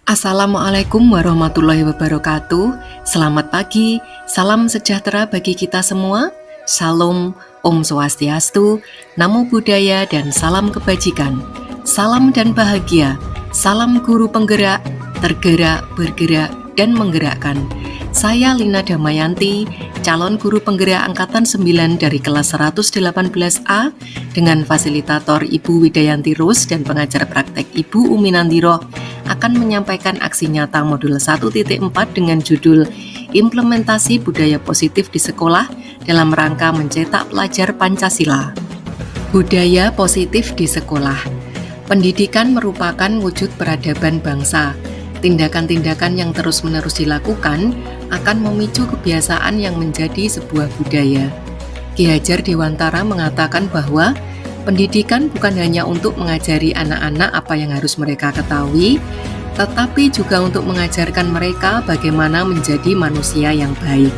Assalamualaikum warahmatullahi wabarakatuh. Selamat pagi, salam sejahtera bagi kita semua. Salam, Om Swastiastu, Namo Buddhaya, dan salam kebajikan. Salam dan bahagia, salam guru penggerak, tergerak, bergerak, dan menggerakkan. Saya Lina Damayanti, calon guru penggerak Angkatan 9 dari kelas 118A dengan fasilitator Ibu Widayanti Rose dan pengajar praktek Ibu Umi Nandiro akan menyampaikan aksi nyata modul 1.4 dengan judul Implementasi Budaya Positif di Sekolah dalam rangka mencetak pelajar Pancasila. Budaya positif di sekolah. Pendidikan merupakan wujud peradaban bangsa. Tindakan-tindakan yang terus-menerus dilakukan akan memicu kebiasaan yang menjadi sebuah budaya. Ki Hajar Dewantara mengatakan bahwa pendidikan bukan hanya untuk mengajari anak-anak apa yang harus mereka ketahui, tetapi juga untuk mengajarkan mereka bagaimana menjadi manusia yang baik.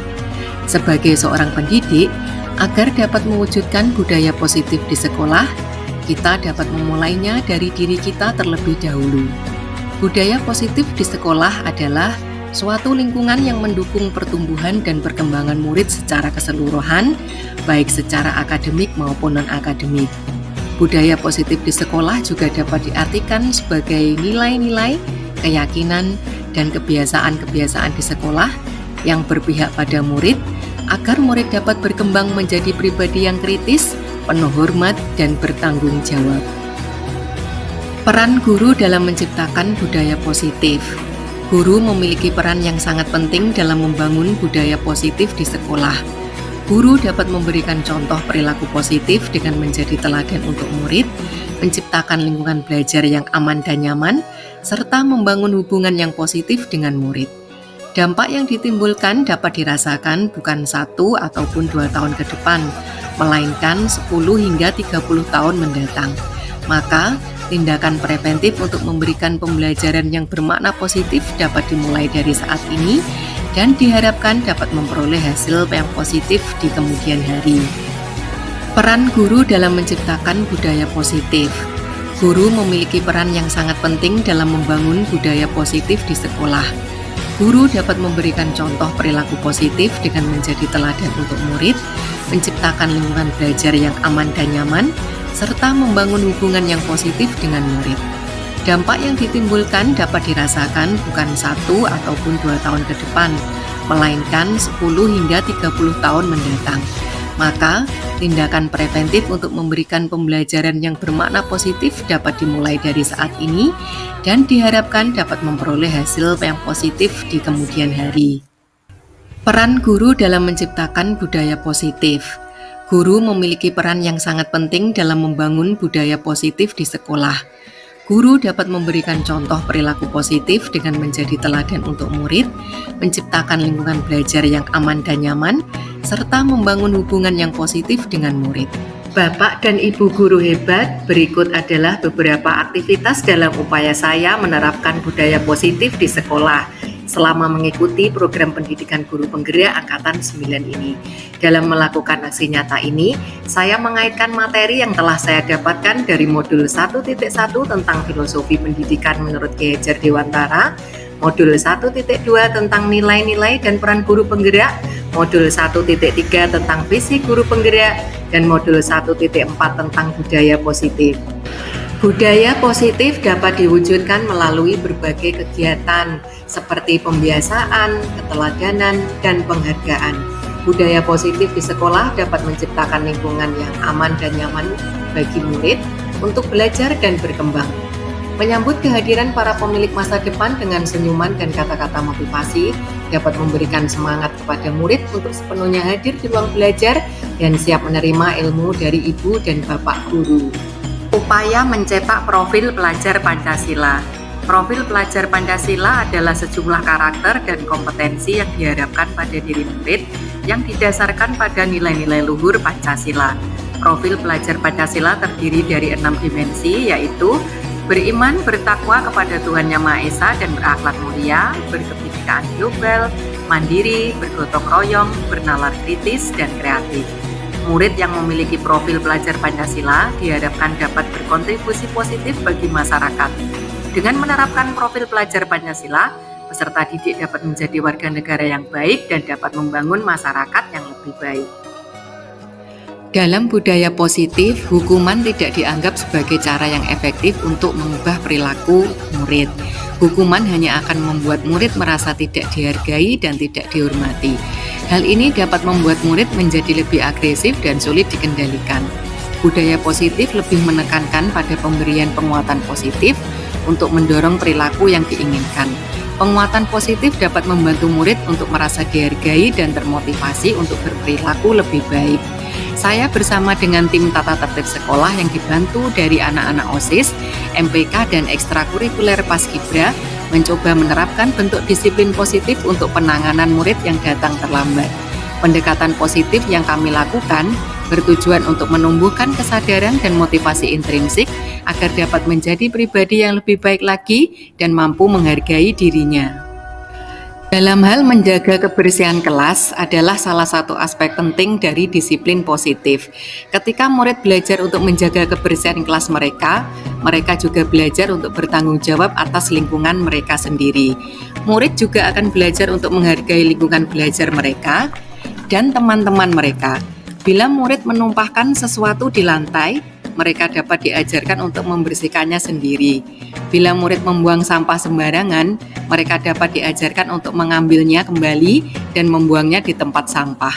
Sebagai seorang pendidik, agar dapat mewujudkan budaya positif di sekolah, kita dapat memulainya dari diri kita terlebih dahulu. Budaya positif di sekolah adalah suatu lingkungan yang mendukung pertumbuhan dan perkembangan murid secara keseluruhan, baik secara akademik maupun non-akademik. Budaya positif di sekolah juga dapat diartikan sebagai nilai-nilai, keyakinan, dan kebiasaan-kebiasaan di sekolah yang berpihak pada murid, agar murid dapat berkembang menjadi pribadi yang kritis, penuh hormat, dan bertanggung jawab. Peran guru dalam menciptakan budaya positif. Guru memiliki peran yang sangat penting dalam membangun budaya positif di sekolah. Guru dapat memberikan contoh perilaku positif dengan menjadi teladan untuk murid, menciptakan lingkungan belajar yang aman dan nyaman, serta membangun hubungan yang positif dengan murid. Dampak yang ditimbulkan dapat dirasakan bukan 1 ataupun 2 tahun ke depan, melainkan 10 hingga 30 tahun mendatang. Maka, tindakan preventif untuk memberikan pembelajaran yang bermakna positif dapat dimulai dari saat ini dan diharapkan dapat memperoleh hasil yang positif di kemudian hari. Peran guru dalam menciptakan budaya positif. Guru memiliki peran yang sangat penting dalam membangun budaya positif di sekolah. Guru dapat memberikan contoh perilaku positif dengan menjadi teladan untuk murid, menciptakan lingkungan belajar yang aman dan nyaman, serta membangun hubungan yang positif dengan murid. Dampak yang ditimbulkan dapat dirasakan bukan 1 ataupun 2 tahun ke depan, melainkan 10 hingga 30 tahun mendatang. Maka, tindakan preventif untuk memberikan pembelajaran yang bermakna positif dapat dimulai dari saat ini dan diharapkan dapat memperoleh hasil yang positif di kemudian hari. Peran guru dalam menciptakan budaya positif. Guru memiliki peran yang sangat penting dalam membangun budaya positif di sekolah. Guru dapat memberikan contoh perilaku positif dengan menjadi teladan untuk murid, menciptakan lingkungan belajar yang aman dan nyaman, serta membangun hubungan yang positif dengan murid. Bapak dan Ibu guru hebat, berikut adalah beberapa aktivitas dalam upaya saya menerapkan budaya positif di sekolah selama mengikuti program pendidikan guru penggerak Angkatan 9 ini. Dalam melakukan aksi nyata ini, saya mengaitkan materi yang telah saya dapatkan dari modul 1.1 tentang filosofi pendidikan menurut Ki Hajar Dewantara, modul 1.2 tentang nilai-nilai dan peran guru penggerak, modul 1.3 tentang visi guru penggerak, dan modul 1.4 tentang budaya positif. Budaya positif dapat diwujudkan melalui berbagai kegiatan seperti pembiasaan, keteladanan, dan penghargaan. Budaya positif di sekolah dapat menciptakan lingkungan yang aman dan nyaman bagi murid untuk belajar dan berkembang. Menyambut kehadiran para pemilik masa depan dengan senyuman dan kata-kata motivasi dapat memberikan semangat kepada murid untuk sepenuhnya hadir di ruang belajar dan siap menerima ilmu dari ibu dan bapak guru. Upaya mencetak profil pelajar Pancasila. Profil pelajar Pancasila adalah sejumlah karakter dan kompetensi yang diharapkan pada diri murid yang didasarkan pada nilai-nilai luhur Pancasila. Profil pelajar Pancasila terdiri dari 6 dimensi, yaitu beriman, bertakwa kepada Tuhan Yang Maha Esa dan berakhlak mulia, berkebinekaan global, mandiri, bergotong royong, bernalar kritis, dan kreatif. Murid yang memiliki profil pelajar Pancasila diharapkan dapat berkontribusi positif bagi masyarakat. Dengan menerapkan profil pelajar Pancasila, peserta didik dapat menjadi warga negara yang baik dan dapat membangun masyarakat yang lebih baik. Dalam budaya positif, hukuman tidak dianggap sebagai cara yang efektif untuk mengubah perilaku murid. Hukuman hanya akan membuat murid merasa tidak dihargai dan tidak dihormati. Hal ini dapat membuat murid menjadi lebih agresif dan sulit dikendalikan. Budaya positif lebih menekankan pada pemberian penguatan positif untuk mendorong perilaku yang diinginkan. Penguatan positif dapat membantu murid untuk merasa dihargai dan termotivasi untuk berperilaku lebih baik. Saya bersama dengan tim tata tertib sekolah yang dibantu dari anak-anak OSIS, MPK, dan ekstrakurikuler Paskibra mencoba menerapkan bentuk disiplin positif untuk penanganan murid yang datang terlambat. Pendekatan positif yang kami lakukan bertujuan untuk menumbuhkan kesadaran dan motivasi intrinsik agar dapat menjadi pribadi yang lebih baik lagi dan mampu menghargai dirinya. Dalam hal menjaga kebersihan kelas adalah salah satu aspek penting dari disiplin positif. Ketika murid belajar untuk menjaga kebersihan kelas mereka juga belajar untuk bertanggung jawab atas lingkungan mereka sendiri. Murid juga akan belajar untuk menghargai lingkungan belajar mereka dan teman-teman mereka. Bila murid menumpahkan sesuatu di lantai, mereka dapat diajarkan untuk membersihkannya sendiri. Bila murid membuang sampah sembarangan, mereka dapat diajarkan untuk mengambilnya kembali dan membuangnya di tempat sampah.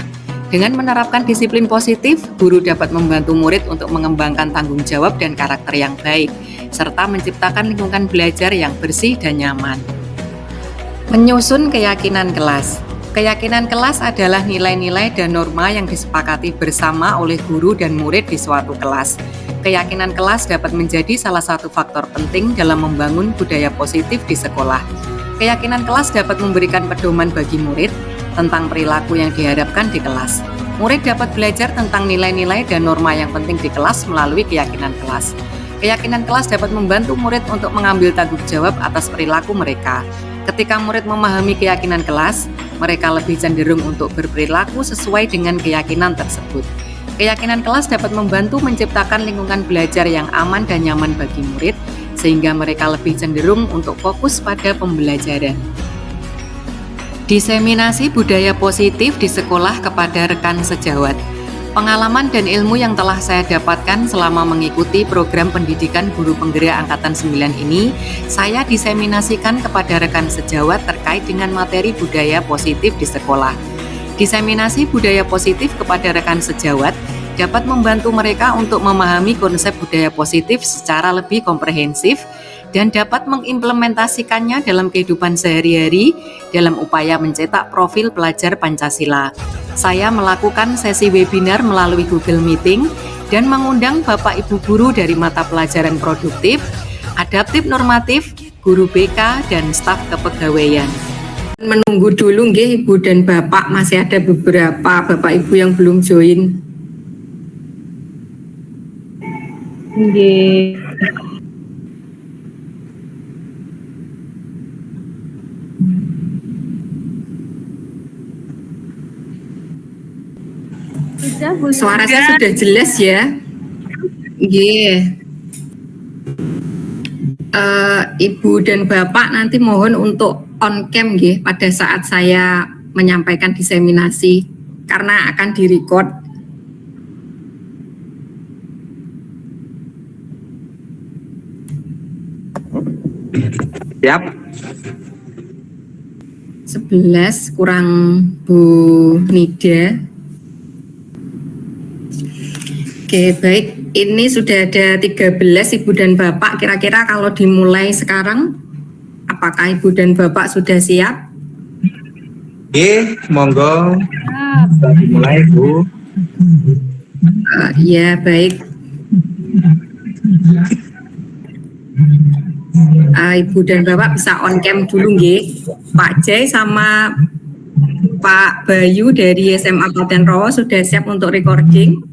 Dengan menerapkan disiplin positif, guru dapat membantu murid untuk mengembangkan tanggung jawab dan karakter yang baik, serta menciptakan lingkungan belajar yang bersih dan nyaman. Menyusun keyakinan kelas. Keyakinan kelas adalah nilai-nilai dan norma yang disepakati bersama oleh guru dan murid di suatu kelas. Keyakinan kelas dapat menjadi salah satu faktor penting dalam membangun budaya positif di sekolah. Keyakinan kelas dapat memberikan pedoman bagi murid tentang perilaku yang diharapkan di kelas. Murid dapat belajar tentang nilai-nilai dan norma yang penting di kelas melalui keyakinan kelas. Keyakinan kelas dapat membantu murid untuk mengambil tanggung jawab atas perilaku mereka. Ketika murid memahami keyakinan kelas, mereka lebih cenderung untuk berperilaku sesuai dengan keyakinan tersebut. Keyakinan kelas dapat membantu menciptakan lingkungan belajar yang aman dan nyaman bagi murid, sehingga mereka lebih cenderung untuk fokus pada pembelajaran. Diseminasi budaya positif di sekolah kepada rekan sejawat. Pengalaman dan ilmu yang telah saya dapatkan selama mengikuti program pendidikan guru penggerak Angkatan 9 ini, saya diseminasikan kepada rekan sejawat terkait dengan materi budaya positif di sekolah. Diseminasi budaya positif kepada rekan sejawat dapat membantu mereka untuk memahami konsep budaya positif secara lebih komprehensif dan dapat mengimplementasikannya dalam kehidupan sehari-hari dalam upaya mencetak profil pelajar Pancasila. Saya melakukan sesi webinar melalui Google Meeting dan mengundang Bapak Ibu guru dari mata pelajaran produktif, adaptif normatif, guru BK, dan staf kepegawaian. Menunggu dulu nggih Ibu dan Bapak, masih ada beberapa Bapak Ibu yang belum join. Nggih. Suara saya sudah jelas ya? Nggih. Ibu dan Bapak nanti mohon untuk on cam nggih pada saat saya menyampaikan diseminasi karena akan direcord. Siap. 11 kurang Bu Nida. Oke, baik. Ini sudah ada 13 Ibu dan Bapak. Kira-kira kalau dimulai sekarang, apakah Ibu dan Bapak sudah siap? Oke, monggo. Sudah dimulai, Bu. Ya, baik. Ibu dan Bapak bisa on cam dulu nggih. Pak Jai sama Pak Bayu dari SMA Klaten Rowo sudah siap untuk recording?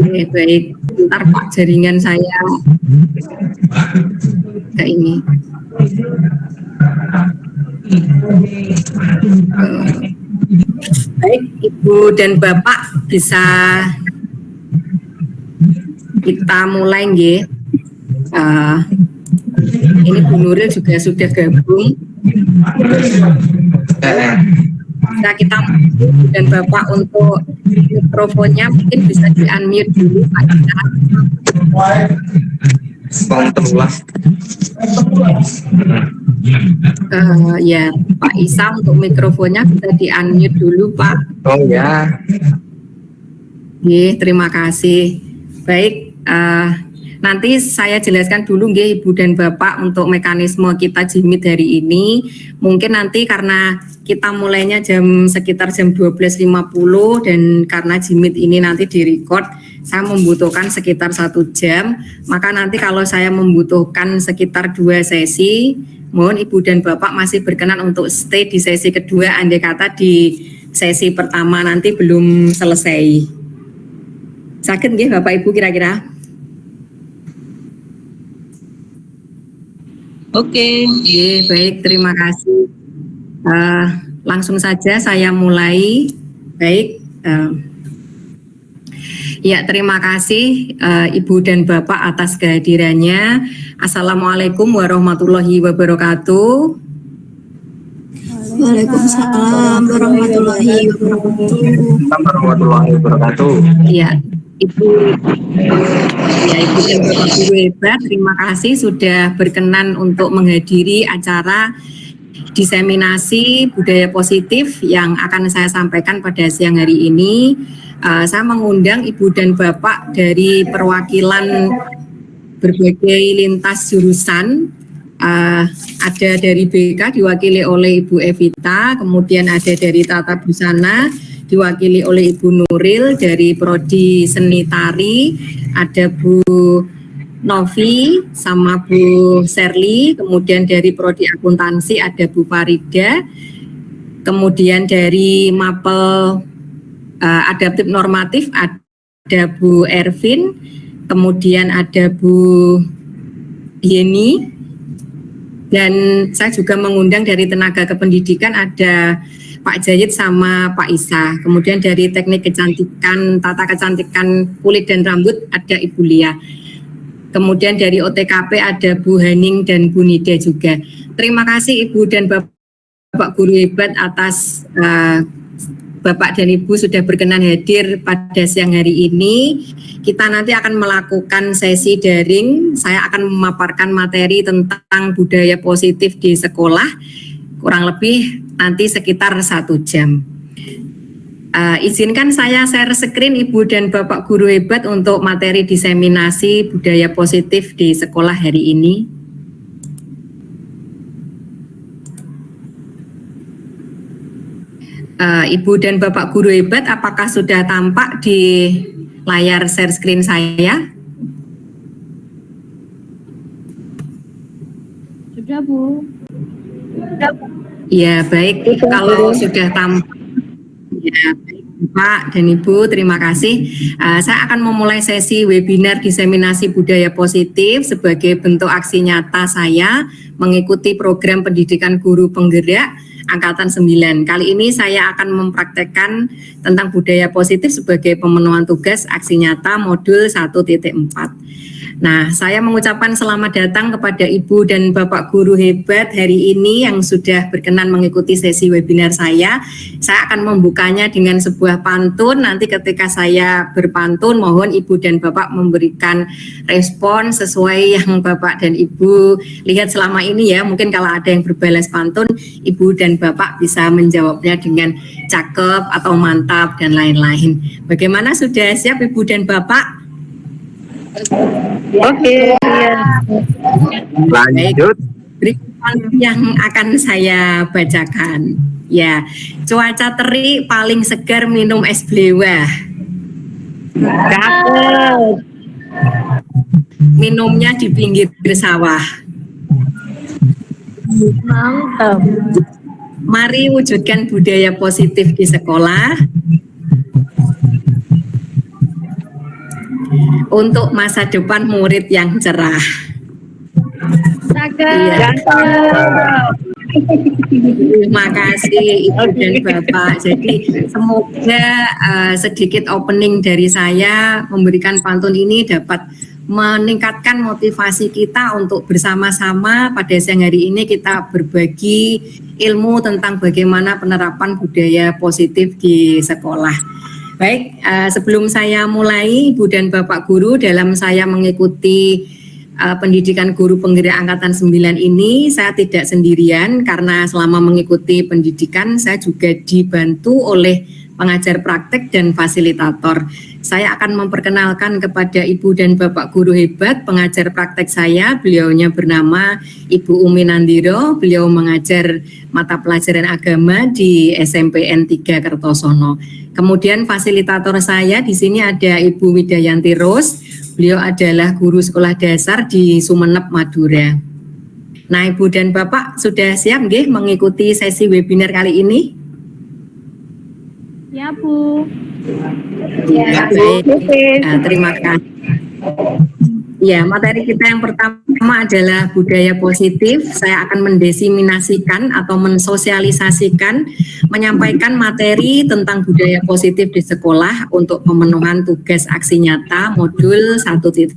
Oke, baik. Ntar Pak jaringan saya kayak ini. Baik, Ibu dan Bapak bisa kita mulai nggih. Ini Bu Nuril juga sudah gabung. Bisa kita dan Bapak untuk mikrofonnya mungkin bisa di-unmute dulu Pak Isa. Ya Pak Isa untuk mikrofonnya bisa di-unmute dulu Pak. Oh ya. Terima kasih. Baik, nanti saya jelaskan dulu nggih Ibu dan Bapak untuk mekanisme kita Jimit hari ini. Mungkin nanti karena kita mulainya sekitar jam 12.50 dan karena Jimit ini nanti direcord, saya membutuhkan sekitar 1 jam. Maka nanti kalau saya membutuhkan sekitar 2 sesi, mohon Ibu dan Bapak masih berkenan untuk stay di sesi kedua, andai kata di sesi pertama nanti belum selesai. Sakit nggih Bapak Ibu kira-kira? Oke, baik, terima kasih. Langsung saja saya mulai. Baik, ya terima kasih Ibu dan Bapak atas kehadirannya. Assalamualaikum warahmatullahi wabarakatuh. Waalaikumsalam warahmatullahi wabarakatuh. Ya, Ibu dan Bapak Guru hebat, terima kasih sudah berkenan untuk menghadiri acara diseminasi budaya positif yang akan saya sampaikan pada siang hari ini. Saya mengundang Ibu dan Bapak dari perwakilan berbagai lintas jurusan. Ada dari BK diwakili oleh Ibu Evita, kemudian ada dari Tata Busana diwakili oleh Ibu Nuril, dari Prodi Seni Tari ada Bu Novi sama Bu Serli, kemudian dari Prodi Akuntansi ada Bu Farida, kemudian dari Mapel Adaptif Normatif ada Bu Ervin, kemudian ada Bu Yeni, dan saya juga mengundang dari Tenaga Kependidikan ada Pak Jayid sama Pak Isa. Kemudian dari Teknik Kecantikan, Tata Kecantikan Kulit dan Rambut ada Ibu Lia. Kemudian dari OTKP ada Bu Haning dan Bu Nida juga. Terima kasih Ibu dan Bapak Guru hebat atas Bapak dan Ibu sudah berkenan hadir pada siang hari ini. Kita nanti akan melakukan sesi daring. Saya akan memaparkan materi tentang budaya positif di sekolah. Kurang lebih nanti sekitar 1 jam. Izinkan saya share screen Ibu dan Bapak Guru hebat untuk materi diseminasi budaya positif di sekolah hari ini. Ibu dan Bapak Guru hebat, apakah sudah tampak di layar share screen saya? Sudah Bu. Ya baik, kalau sudah tampak, ya baik Pak dan Ibu, terima kasih. Saya akan memulai sesi webinar diseminasi budaya positif sebagai bentuk aksi nyata saya mengikuti program pendidikan guru penggerak Angkatan 9. Kali ini saya akan mempraktekkan tentang budaya positif sebagai pemenuhan tugas aksi nyata modul 1.4. Nah, saya mengucapkan selamat datang kepada Ibu dan Bapak Guru hebat hari ini yang sudah berkenan mengikuti sesi webinar saya. Saya akan membukanya dengan sebuah pantun. Nanti ketika saya berpantun, mohon Ibu dan Bapak memberikan respon sesuai yang Bapak dan Ibu lihat selama ini ya. Mungkin kalau ada yang berbalas pantun, Ibu dan Bapak bisa menjawabnya dengan cakep atau mantap dan lain-lain. Bagaimana, sudah siap Ibu dan Bapak? Oke. Lanjut. Berikut yang akan saya bacakan. Ya, cuaca terik paling segar minum es blewah. Cakep. Minumnya di pinggir sawah. Mantap. Mari wujudkan budaya positif di sekolah untuk masa depan murid yang cerah. Cakep. Iya. Terima kasih Ibu dan Bapak. Jadi semoga sedikit opening dari saya memberikan pantun ini dapat meningkatkan motivasi kita untuk bersama-sama pada siang hari ini kita berbagi ilmu tentang bagaimana penerapan budaya positif di sekolah. Baik, sebelum saya mulai Ibu dan Bapak Guru, dalam saya mengikuti pendidikan guru penggerak angkatan 9 ini saya tidak sendirian karena selama mengikuti pendidikan saya juga dibantu oleh pengajar praktek dan fasilitator. Saya akan memperkenalkan kepada Ibu dan Bapak guru hebat pengajar praktek saya. Beliaunya bernama Ibu Umi Nandiro. Beliau mengajar mata pelajaran agama di SMPN 3 Kertosono. Kemudian fasilitator saya di sini ada Ibu Widayanti Rose. Beliau adalah guru sekolah dasar di Sumeneb, Madura. Nah, Ibu dan Bapak sudah siap nggih mengikuti sesi webinar kali ini? Ya, Bu. Ya, baik. Terima kasih. Ya, materi kita yang pertama adalah budaya positif. Saya akan mendesiminasikan atau mensosialisasikan, menyampaikan materi tentang budaya positif di sekolah untuk pemenuhan tugas aksi nyata modul 1.4.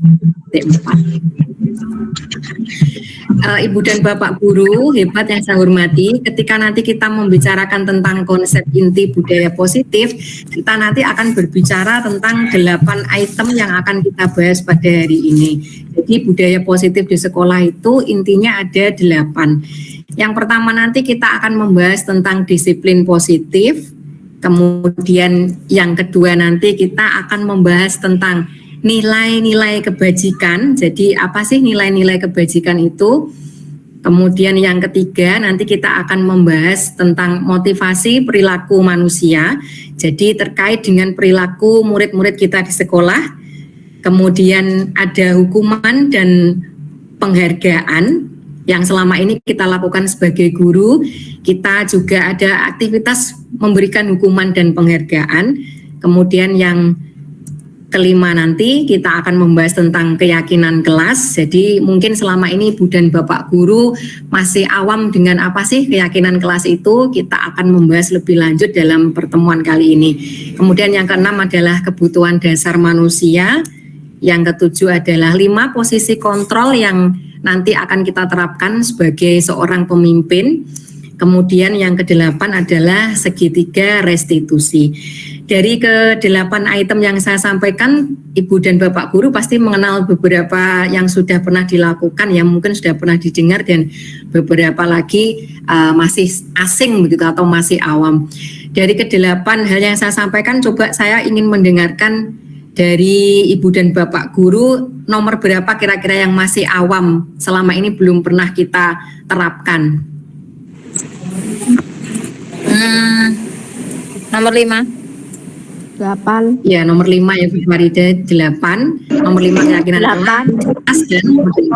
Ibu dan Bapak guru hebat yang saya hormati, ketika nanti kita membicarakan tentang konsep inti budaya positif, kita nanti akan berbicara tentang 8 item yang akan kita bahas pada hari ini. Jadi budaya positif di sekolah itu intinya ada 8. Yang pertama nanti kita akan membahas tentang disiplin positif, kemudian yang kedua nanti kita akan membahas tentang nilai-nilai kebajikan. Jadi apa sih nilai-nilai kebajikan itu? Kemudian yang ketiga nanti kita akan membahas tentang motivasi perilaku manusia. Jadi terkait dengan perilaku murid-murid kita di sekolah. Kemudian ada hukuman dan penghargaan yang selama ini kita lakukan sebagai guru. Kita juga ada aktivitas memberikan hukuman dan penghargaan. Kemudian yang kelima nanti kita akan membahas tentang keyakinan kelas. Jadi mungkin selama ini Ibu dan Bapak guru masih awam dengan apa sih keyakinan kelas itu. Kita akan membahas lebih lanjut dalam pertemuan kali ini. Kemudian yang keenam adalah kebutuhan dasar manusia. Yang ketujuh adalah 5 posisi kontrol yang nanti akan kita terapkan sebagai seorang pemimpin. Kemudian yang kedelapan adalah segitiga restitusi. Dari ke-8 item yang saya sampaikan, Ibu dan Bapak guru pasti mengenal beberapa yang sudah pernah dilakukan, yang mungkin sudah pernah didengar dan beberapa lagi masih asing begitu atau masih awam. Dari ke-8 hal yang saya sampaikan, coba saya ingin mendengarkan dari Ibu dan Bapak guru nomor berapa kira-kira yang masih awam selama ini belum pernah kita terapkan. Nomor 5. 8. Ya, nomor 5 ya Bu Farida, 8. Nomor 5 keyakinan kelas dan nomor 5.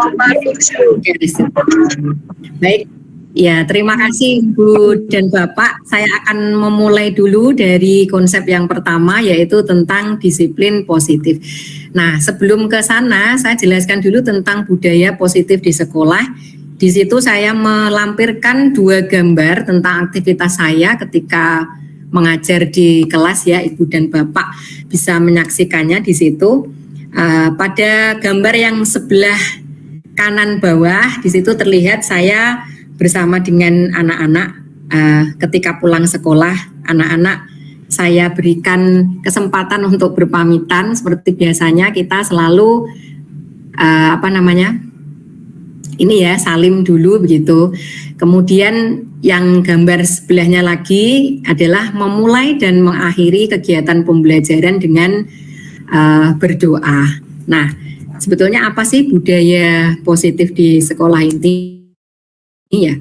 Baik, ya terima kasih Bu dan Bapak. Saya akan memulai dulu dari konsep yang pertama yaitu tentang disiplin positif. Nah, sebelum ke sana saya jelaskan dulu tentang budaya positif di sekolah. Di situ saya melampirkan 2 gambar tentang aktivitas saya ketika mengajar di kelas ya, Ibu dan Bapak bisa menyaksikannya di situ. Pada gambar yang sebelah kanan bawah di situ terlihat saya bersama dengan anak-anak ketika pulang sekolah. Anak-anak saya berikan kesempatan untuk berpamitan seperti biasanya kita selalu ini ya salim dulu begitu. Kemudian yang gambar sebelahnya lagi adalah memulai dan mengakhiri kegiatan pembelajaran dengan berdoa. Nah, sebetulnya apa sih budaya positif di sekolah ini? Ya,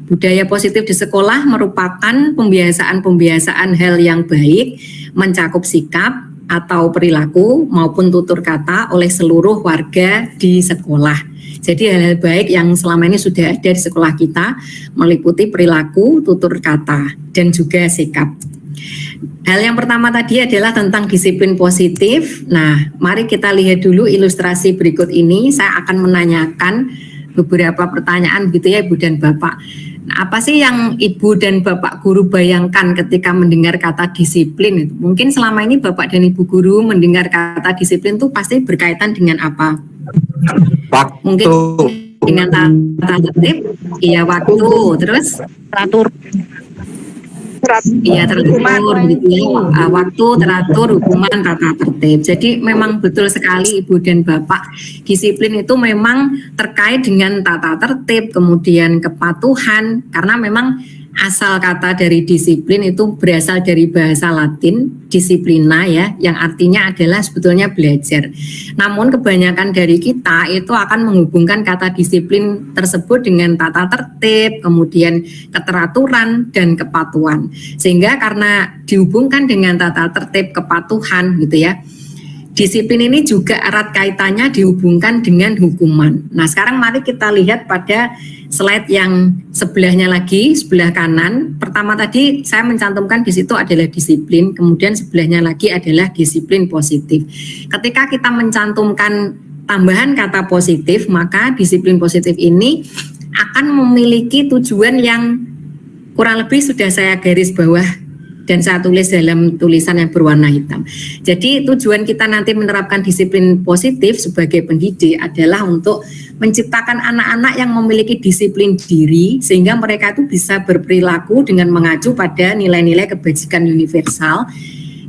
budaya positif di sekolah merupakan pembiasaan-pembiasaan hal yang baik, mencakup sikap atau perilaku maupun tutur kata oleh seluruh warga di sekolah. Jadi hal-hal baik yang selama ini sudah ada di sekolah kita meliputi perilaku, tutur kata, dan juga sikap. Hal yang pertama tadi adalah tentang disiplin positif. Nah, mari kita lihat dulu ilustrasi berikut ini. Saya akan menanyakan beberapa pertanyaan gitu ya Ibu dan Bapak. Nah, apa sih yang Ibu dan Bapak Guru bayangkan ketika mendengar kata disiplin? Mungkin selama ini Bapak dan Ibu Guru mendengar kata disiplin itu pasti berkaitan dengan apa? Waktu. Mungkin dengan tata tertib, iya waktu, terus Teratur. iya teratur, gitu ya. Waktu, teratur, hukuman, tata tertib. Jadi memang betul sekali Ibu dan Bapak, disiplin itu memang terkait dengan tata tertib, kemudian kepatuhan, karena memang asal kata dari disiplin itu berasal dari bahasa Latin disiplina ya, yang artinya adalah sebetulnya belajar. Namun kebanyakan dari kita itu akan menghubungkan kata disiplin tersebut dengan tata tertib, kemudian keteraturan dan kepatuhan. Sehingga karena dihubungkan dengan tata tertib, kepatuhan gitu ya, disiplin ini juga erat kaitannya dihubungkan dengan hukuman. Nah, sekarang mari kita lihat pada slide yang sebelahnya lagi, sebelah kanan. Pertama tadi saya mencantumkan di situ adalah disiplin, kemudian sebelahnya lagi adalah disiplin positif. Ketika kita mencantumkan tambahan kata positif, maka disiplin positif ini akan memiliki tujuan yang kurang lebih sudah saya garis bawah dan saya tulis dalam tulisan yang berwarna hitam. Jadi tujuan kita nanti menerapkan disiplin positif sebagai pendidik adalah untuk menciptakan anak-anak yang memiliki disiplin diri sehingga mereka itu bisa berperilaku dengan mengacu pada nilai-nilai kebajikan universal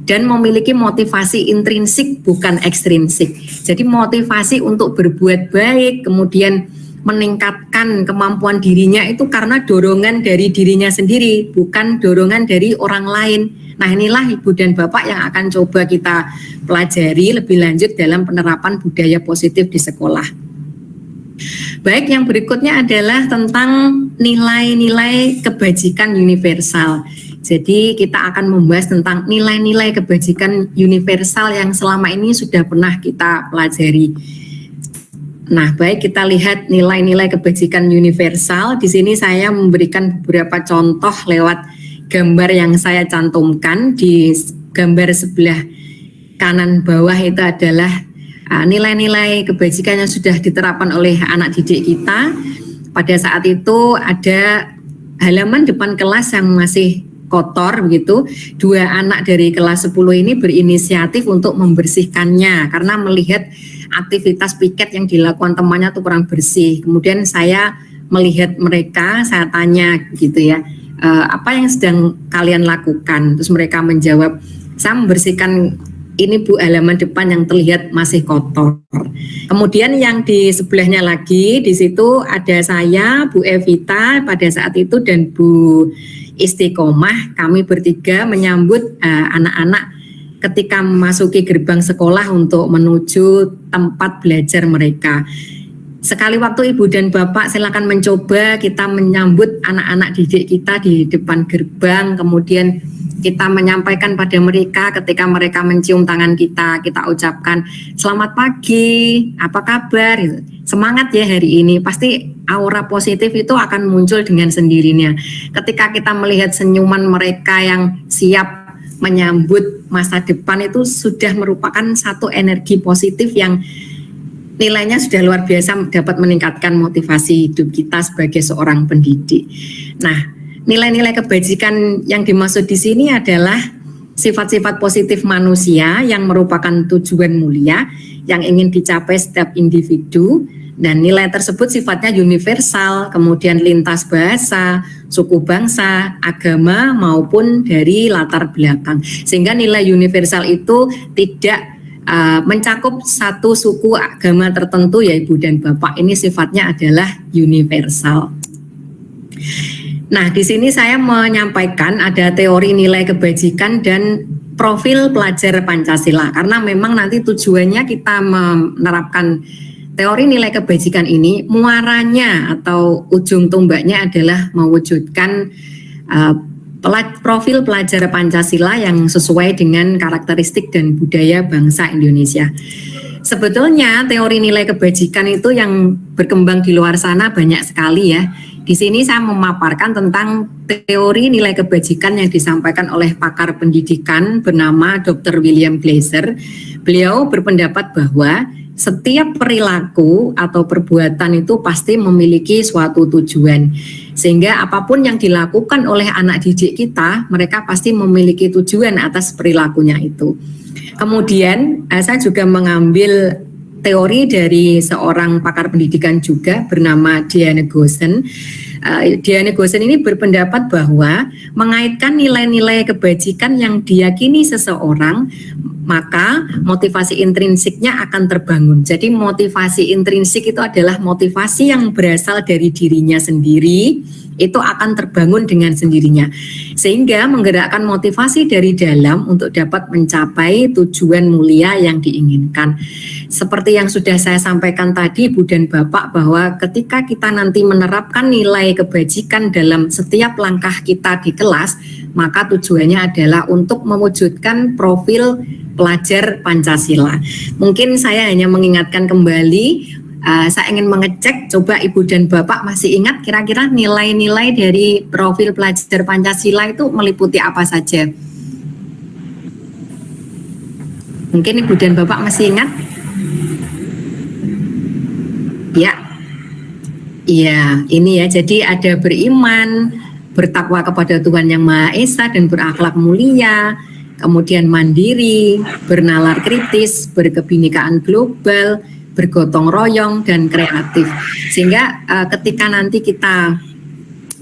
dan memiliki motivasi intrinsik bukan ekstrinsik. Jadi motivasi untuk berbuat baik, kemudian meningkatkan kemampuan dirinya itu karena dorongan dari dirinya sendiri, bukan dorongan dari orang lain. Nah, inilah Ibu dan Bapak yang akan coba kita pelajari lebih lanjut dalam penerapan budaya positif di sekolah. Baik, yang berikutnya adalah tentang nilai-nilai kebajikan universal. Jadi kita akan membahas tentang nilai-nilai kebajikan universal yang selama ini sudah pernah kita pelajari. Nah, baik, kita lihat nilai-nilai kebajikan universal. Di sini saya memberikan beberapa contoh lewat gambar yang saya cantumkan. Di gambar sebelah kanan bawah itu adalah nilai-nilai kebajikan yang sudah diterapkan oleh anak didik kita. Pada saat itu ada halaman depan kelas yang masih kotor begitu. 2 anak dari kelas 10 ini berinisiatif untuk membersihkannya karena melihat aktivitas piket yang dilakukan temannya itu kurang bersih. Kemudian saya melihat mereka, saya tanya gitu ya, apa yang sedang kalian lakukan? Terus mereka menjawab, saya membersihkan ini Bu, halaman depan yang terlihat masih kotor. Kemudian yang di sebelahnya lagi, di situ ada saya, Bu Evita pada saat itu dan Bu Istiqomah. Kami bertiga menyambut anak-anak ketika memasuki gerbang sekolah untuk menuju tempat belajar mereka. Sekali waktu Ibu dan Bapak silakan mencoba kita menyambut anak-anak didik kita di depan gerbang, kemudian kita menyampaikan pada mereka ketika mereka mencium tangan kita, kita ucapkan selamat pagi, apa kabar, semangat ya hari ini. Pasti aura positif itu akan muncul dengan sendirinya. Ketika kita melihat senyuman mereka yang siap menyambut masa depan, itu sudah merupakan satu energi positif yang nilainya sudah luar biasa, dapat meningkatkan motivasi hidup kita sebagai seorang pendidik. Nah, nilai-nilai kebajikan yang dimaksud di sini adalah sifat-sifat positif manusia yang merupakan tujuan mulia yang ingin dicapai setiap individu. Dan nilai tersebut sifatnya universal, kemudian lintas bahasa, suku bangsa, agama maupun dari latar belakang. Sehingga nilai universal itu tidak mencakup satu suku agama tertentu ya Ibu dan Bapak. Ini sifatnya adalah universal. Nah, di sini saya menyampaikan ada teori nilai kebajikan dan profil pelajar Pancasila. Karena memang nanti tujuannya kita menerapkan teori nilai kebajikan ini, muaranya atau ujung tombaknya adalah mewujudkan profil pelajar Pancasila yang sesuai dengan karakteristik dan budaya bangsa Indonesia. Sebetulnya teori nilai kebajikan itu yang berkembang di luar sana banyak sekali ya. Di sini saya memaparkan tentang teori nilai kebajikan yang disampaikan oleh pakar pendidikan bernama Dr. William Glasser. Beliau berpendapat bahwa setiap perilaku atau perbuatan itu pasti memiliki suatu tujuan. Sehingga apapun yang dilakukan oleh anak didik kita, mereka pasti memiliki tujuan atas perilakunya itu. Kemudian saya juga mengambil teori dari seorang pakar pendidikan juga bernama Diane Goosen. Diane Goosen ini berpendapat bahwa mengaitkan nilai-nilai kebajikan yang diyakini seseorang, maka motivasi intrinsiknya akan terbangun. Jadi motivasi intrinsik itu adalah motivasi yang berasal dari dirinya sendiri, itu akan terbangun dengan sendirinya. Sehingga menggerakkan motivasi dari dalam untuk dapat mencapai tujuan mulia yang diinginkan. Seperti yang sudah saya sampaikan tadi Ibu dan Bapak, bahwa ketika kita nanti menerapkan nilai kebajikan dalam setiap langkah kita di kelas, maka tujuannya adalah untuk mewujudkan profil pelajar Pancasila. Mungkin saya hanya mengingatkan kembali, saya ingin mengecek, coba Ibu dan Bapak masih ingat kira-kira nilai-nilai dari profil pelajar Pancasila itu meliputi apa saja? Mungkin Ibu dan Bapak masih ingat? Ya, iya, ini ya. Jadi ada beriman, bertakwa kepada Tuhan Yang Maha Esa dan berakhlak mulia, kemudian mandiri, bernalar kritis, berkebinekaan global, bergotong royong, dan kreatif. Sehingga ketika nanti kita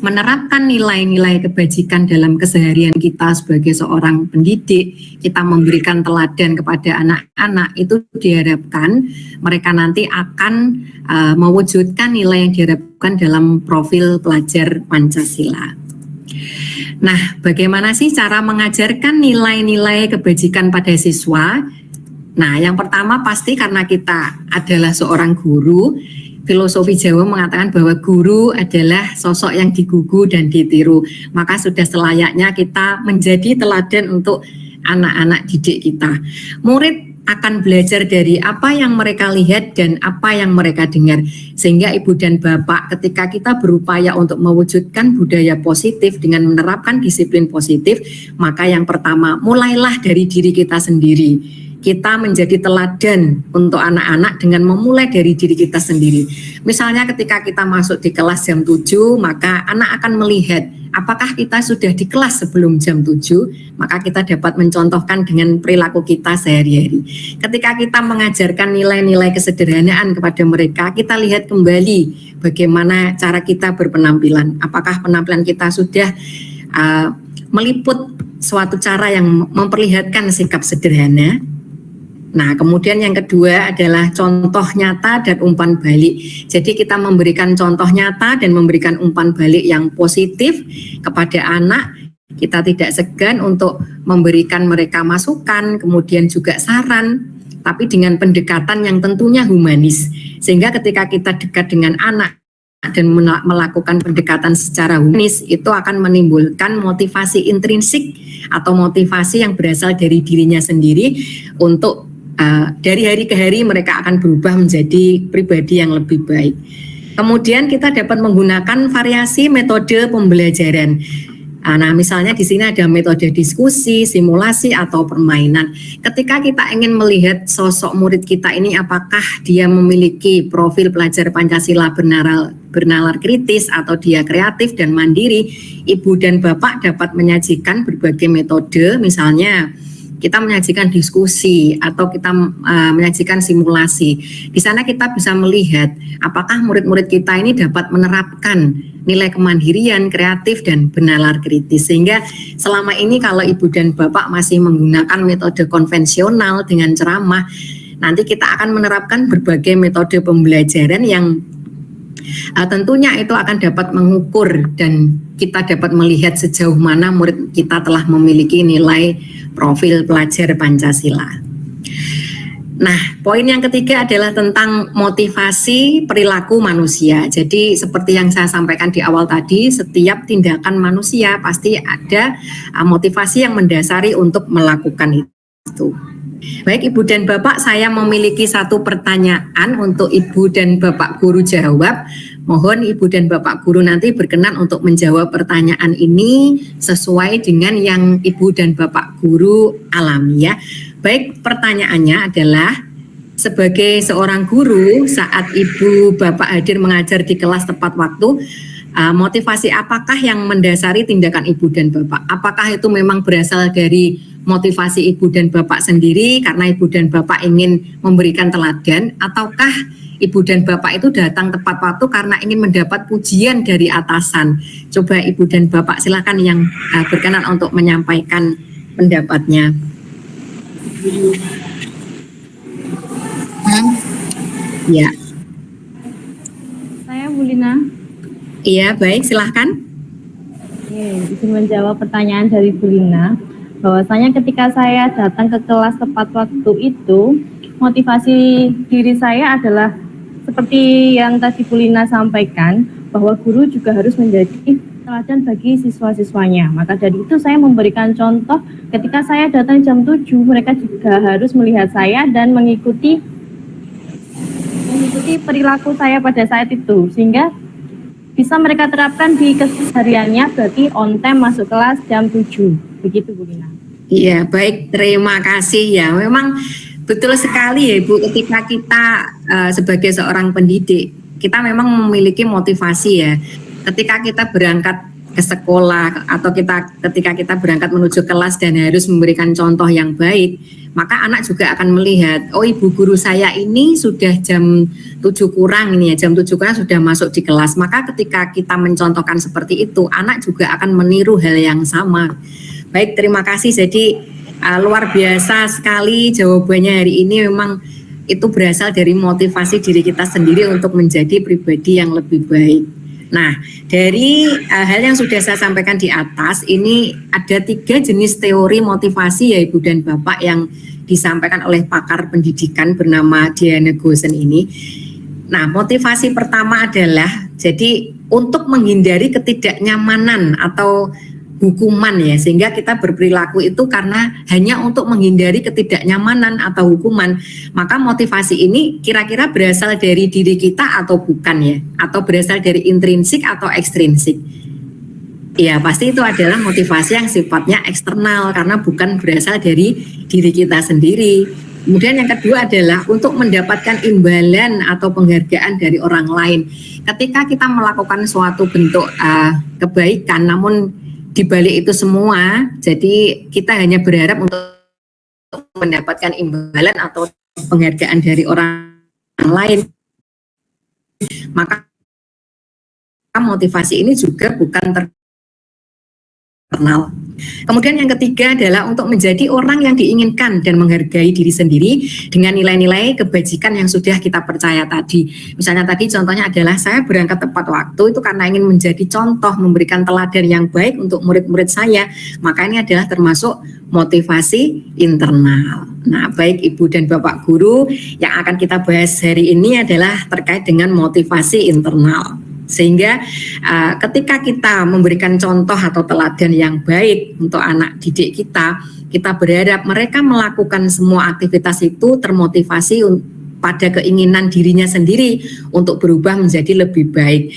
menerapkan nilai-nilai kebajikan dalam keseharian kita sebagai seorang pendidik, kita memberikan teladan kepada anak-anak, itu diharapkan mereka nanti akan mewujudkan nilai yang diharapkan dalam profil pelajar Pancasila. Nah, bagaimana sih cara mengajarkan nilai-nilai kebajikan pada siswa? Nah, yang pertama pasti karena kita adalah seorang guru, filosofi Jawa mengatakan bahwa guru adalah sosok yang digugu dan ditiru. Maka sudah selayaknya kita menjadi teladan untuk anak-anak didik kita. Murid akan belajar dari apa yang mereka lihat dan apa yang mereka dengar. Sehingga Ibu dan Bapak, ketika kita berupaya untuk mewujudkan budaya positif dengan menerapkan disiplin positif, maka yang pertama, mulailah dari diri kita sendiri. Kita menjadi teladan untuk anak-anak dengan memulai dari diri kita sendiri. Misalnya ketika kita masuk di kelas jam 7, maka anak akan melihat apakah kita sudah di kelas sebelum jam 7, maka kita dapat mencontohkan dengan perilaku kita sehari-hari. Ketika kita mengajarkan nilai-nilai kesederhanaan kepada mereka, kita lihat kembali bagaimana cara kita berpenampilan. Apakah penampilan kita sudah meliput suatu cara yang memperlihatkan sikap sederhana. Nah, kemudian yang kedua adalah contoh nyata dan umpan balik. Jadi kita memberikan contoh nyata dan memberikan umpan balik yang positif kepada anak. Kita tidak segan untuk memberikan mereka masukan, kemudian juga saran, tapi dengan pendekatan yang tentunya humanis. Sehingga ketika kita dekat dengan anak dan melakukan pendekatan secara humanis, itu akan menimbulkan motivasi intrinsik atau motivasi yang berasal dari dirinya sendiri untuk dari hari ke hari mereka akan berubah menjadi pribadi yang lebih baik. Kemudian kita dapat menggunakan variasi metode pembelajaran. Nah, misalnya di sini ada metode diskusi, simulasi, atau permainan. Ketika kita ingin melihat sosok murid kita ini apakah dia memiliki profil pelajar Pancasila bernalar kritis atau dia kreatif dan mandiri, Ibu dan Bapak dapat menyajikan berbagai metode, misalnya kita menyajikan diskusi atau kita menyajikan simulasi. Di sana kita bisa melihat apakah murid-murid kita ini dapat menerapkan nilai kemandirian, kreatif, dan bernalar kritis. Sehingga selama ini kalau Ibu dan Bapak masih menggunakan metode konvensional dengan ceramah, nanti kita akan menerapkan berbagai metode pembelajaran yang tentunya itu akan dapat mengukur dan kita dapat melihat sejauh mana murid kita telah memiliki nilai profil pelajar Pancasila. Nah, poin yang ketiga adalah tentang motivasi perilaku manusia. Jadi seperti yang saya sampaikan di awal tadi, setiap tindakan manusia pasti ada motivasi yang mendasari untuk melakukan itu. Baik Ibu dan Bapak, saya memiliki satu pertanyaan untuk Ibu dan Bapak Guru jawab. Mohon Ibu dan Bapak Guru nanti berkenan untuk menjawab pertanyaan ini sesuai dengan yang Ibu dan Bapak Guru alami ya. Baik, pertanyaannya adalah sebagai seorang guru saat Ibu Bapak hadir mengajar di kelas tepat waktu, motivasi apakah yang mendasari tindakan Ibu dan Bapak? Apakah itu memang berasal dari motivasi Ibu dan Bapak sendiri karena Ibu dan Bapak ingin memberikan teladan, ataukah Ibu dan Bapak itu datang tepat waktu karena ingin mendapat pujian dari atasan? Coba Ibu dan Bapak silakan yang berkenan untuk menyampaikan pendapatnya. Ya. Saya Bu Lina. Iya, baik, silahkan. Izin menjawab pertanyaan dari Bu Lina. Bahwasanya ketika saya datang ke kelas tepat waktu itu, motivasi diri saya adalah seperti yang tadi Bu Lina sampaikan, bahwa guru juga harus menjadi teladan bagi siswa-siswanya. Maka dari itu saya memberikan contoh ketika saya datang jam 7, mereka juga harus melihat saya dan mengikuti perilaku saya pada saat itu, sehingga bisa mereka terapkan di kesehariannya, berarti on time masuk kelas jam 7. Begitu Bu Lina. Iya, baik, terima kasih ya. Memang betul sekali ya Ibu, ketika kita sebagai seorang pendidik, kita memang memiliki motivasi ya. Ketika kita berangkat ke sekolah atau ketika kita berangkat menuju kelas dan harus memberikan contoh yang baik, maka anak juga akan melihat, oh ibu guru saya ini sudah jam 7 kurang ini ya, jam 7 kurang sudah masuk di kelas. Maka ketika kita mencontohkan seperti itu, anak juga akan meniru hal yang sama. Baik, terima kasih. Jadi luar biasa sekali jawabannya hari ini. Memang itu berasal dari motivasi diri kita sendiri untuk menjadi pribadi yang lebih baik. Nah, dari hal yang sudah saya sampaikan di atas, ini ada 3 jenis teori motivasi ya Ibu dan Bapak yang disampaikan oleh pakar pendidikan bernama Diana Goosen ini. Nah, motivasi pertama adalah jadi untuk menghindari ketidaknyamanan atau hukuman ya, sehingga kita berperilaku itu karena hanya untuk menghindari ketidaknyamanan atau hukuman. Maka motivasi ini kira-kira berasal dari diri kita atau bukan ya, atau berasal dari intrinsik atau ekstrinsik. Ya, pasti itu adalah motivasi yang sifatnya eksternal karena bukan berasal dari diri kita sendiri. Kemudian yang kedua adalah untuk mendapatkan imbalan atau penghargaan dari orang lain. Ketika kita melakukan suatu bentuk kebaikan, namun di balik itu semua, jadi kita hanya berharap untuk mendapatkan imbalan atau penghargaan dari orang lain. Maka motivasi ini juga bukan internal. Kemudian yang ketiga adalah untuk menjadi orang yang diinginkan dan menghargai diri sendiri dengan nilai-nilai kebajikan yang sudah kita percaya tadi. Misalnya tadi contohnya adalah saya berangkat tepat waktu itu karena ingin menjadi contoh, memberikan teladan yang baik untuk murid-murid saya. Maka ini adalah termasuk motivasi internal. Nah, baik Ibu dan Bapak Guru, yang akan kita bahas hari ini adalah terkait dengan motivasi internal. Sehingga ketika kita memberikan contoh atau teladan yang baik untuk anak didik kita, kita berharap mereka melakukan semua aktivitas itu termotivasi pada keinginan dirinya sendiri untuk berubah menjadi lebih baik.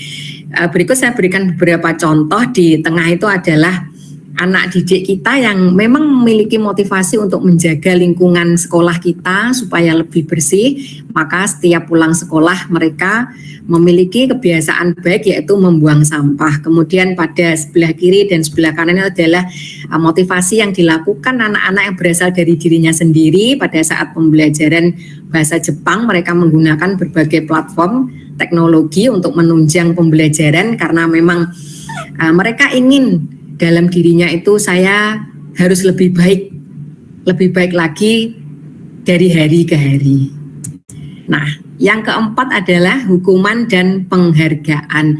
Berikut saya berikan beberapa contoh. Di tengah itu adalah anak didik kita yang memang memiliki motivasi untuk menjaga lingkungan sekolah kita supaya lebih bersih. Maka setiap pulang sekolah mereka memiliki kebiasaan baik, yaitu membuang sampah. Kemudian pada sebelah kiri dan sebelah kanan adalah motivasi yang dilakukan anak-anak yang berasal dari dirinya sendiri. Pada saat pembelajaran bahasa Jepang, mereka menggunakan berbagai platform teknologi untuk menunjang pembelajaran karena memang mereka ingin dalam dirinya itu saya harus lebih baik lagi dari hari ke hari. Nah, yang keempat adalah hukuman dan penghargaan.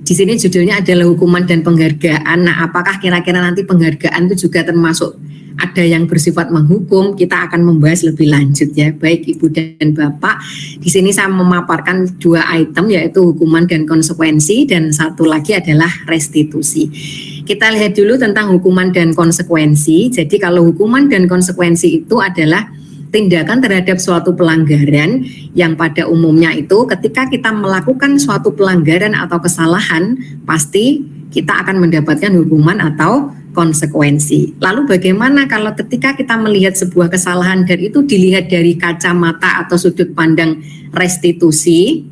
Di sini judulnya adalah hukuman dan penghargaan. Nah, apakah kira-kira nanti penghargaan itu juga termasuk ada yang bersifat menghukum? Kita akan membahas lebih lanjut ya, baik Ibu dan Bapak. Di sini saya memaparkan 2 item, yaitu hukuman dan konsekuensi, dan satu lagi adalah restitusi. Kita lihat dulu tentang hukuman dan konsekuensi. Jadi kalau hukuman dan konsekuensi itu adalah tindakan terhadap suatu pelanggaran yang pada umumnya itu ketika kita melakukan suatu pelanggaran atau kesalahan, pasti kita akan mendapatkan hukuman atau konsekuensi. Lalu bagaimana kalau ketika kita melihat sebuah kesalahan dan itu dilihat dari kacamata atau sudut pandang restitusi?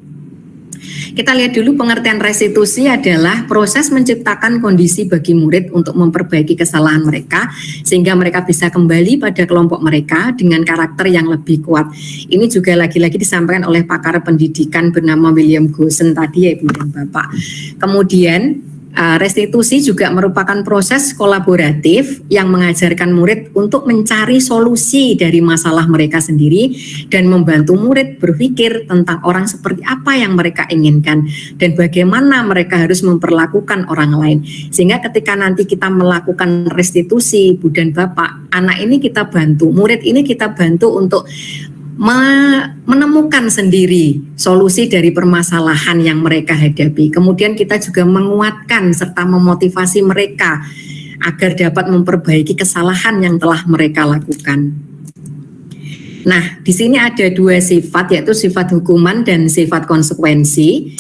Kita lihat dulu pengertian restitusi adalah proses menciptakan kondisi bagi murid untuk memperbaiki kesalahan mereka sehingga mereka bisa kembali pada kelompok mereka dengan karakter yang lebih kuat. Ini juga lagi-lagi disampaikan oleh pakar pendidikan bernama William Gosen tadi ya Ibu dan Bapak. Kemudian restitusi juga merupakan proses kolaboratif yang mengajarkan murid untuk mencari solusi dari masalah mereka sendiri dan membantu murid berpikir tentang orang seperti apa yang mereka inginkan dan bagaimana mereka harus memperlakukan orang lain. Sehingga ketika nanti kita melakukan restitusi Ibu dan Bapak, anak ini kita bantu, murid ini kita bantu untuk menemukan sendiri solusi dari permasalahan yang mereka hadapi. Kemudian kita juga menguatkan serta memotivasi mereka agar dapat memperbaiki kesalahan yang telah mereka lakukan. Nah, di sini ada dua sifat, yaitu sifat hukuman dan sifat konsekuensi.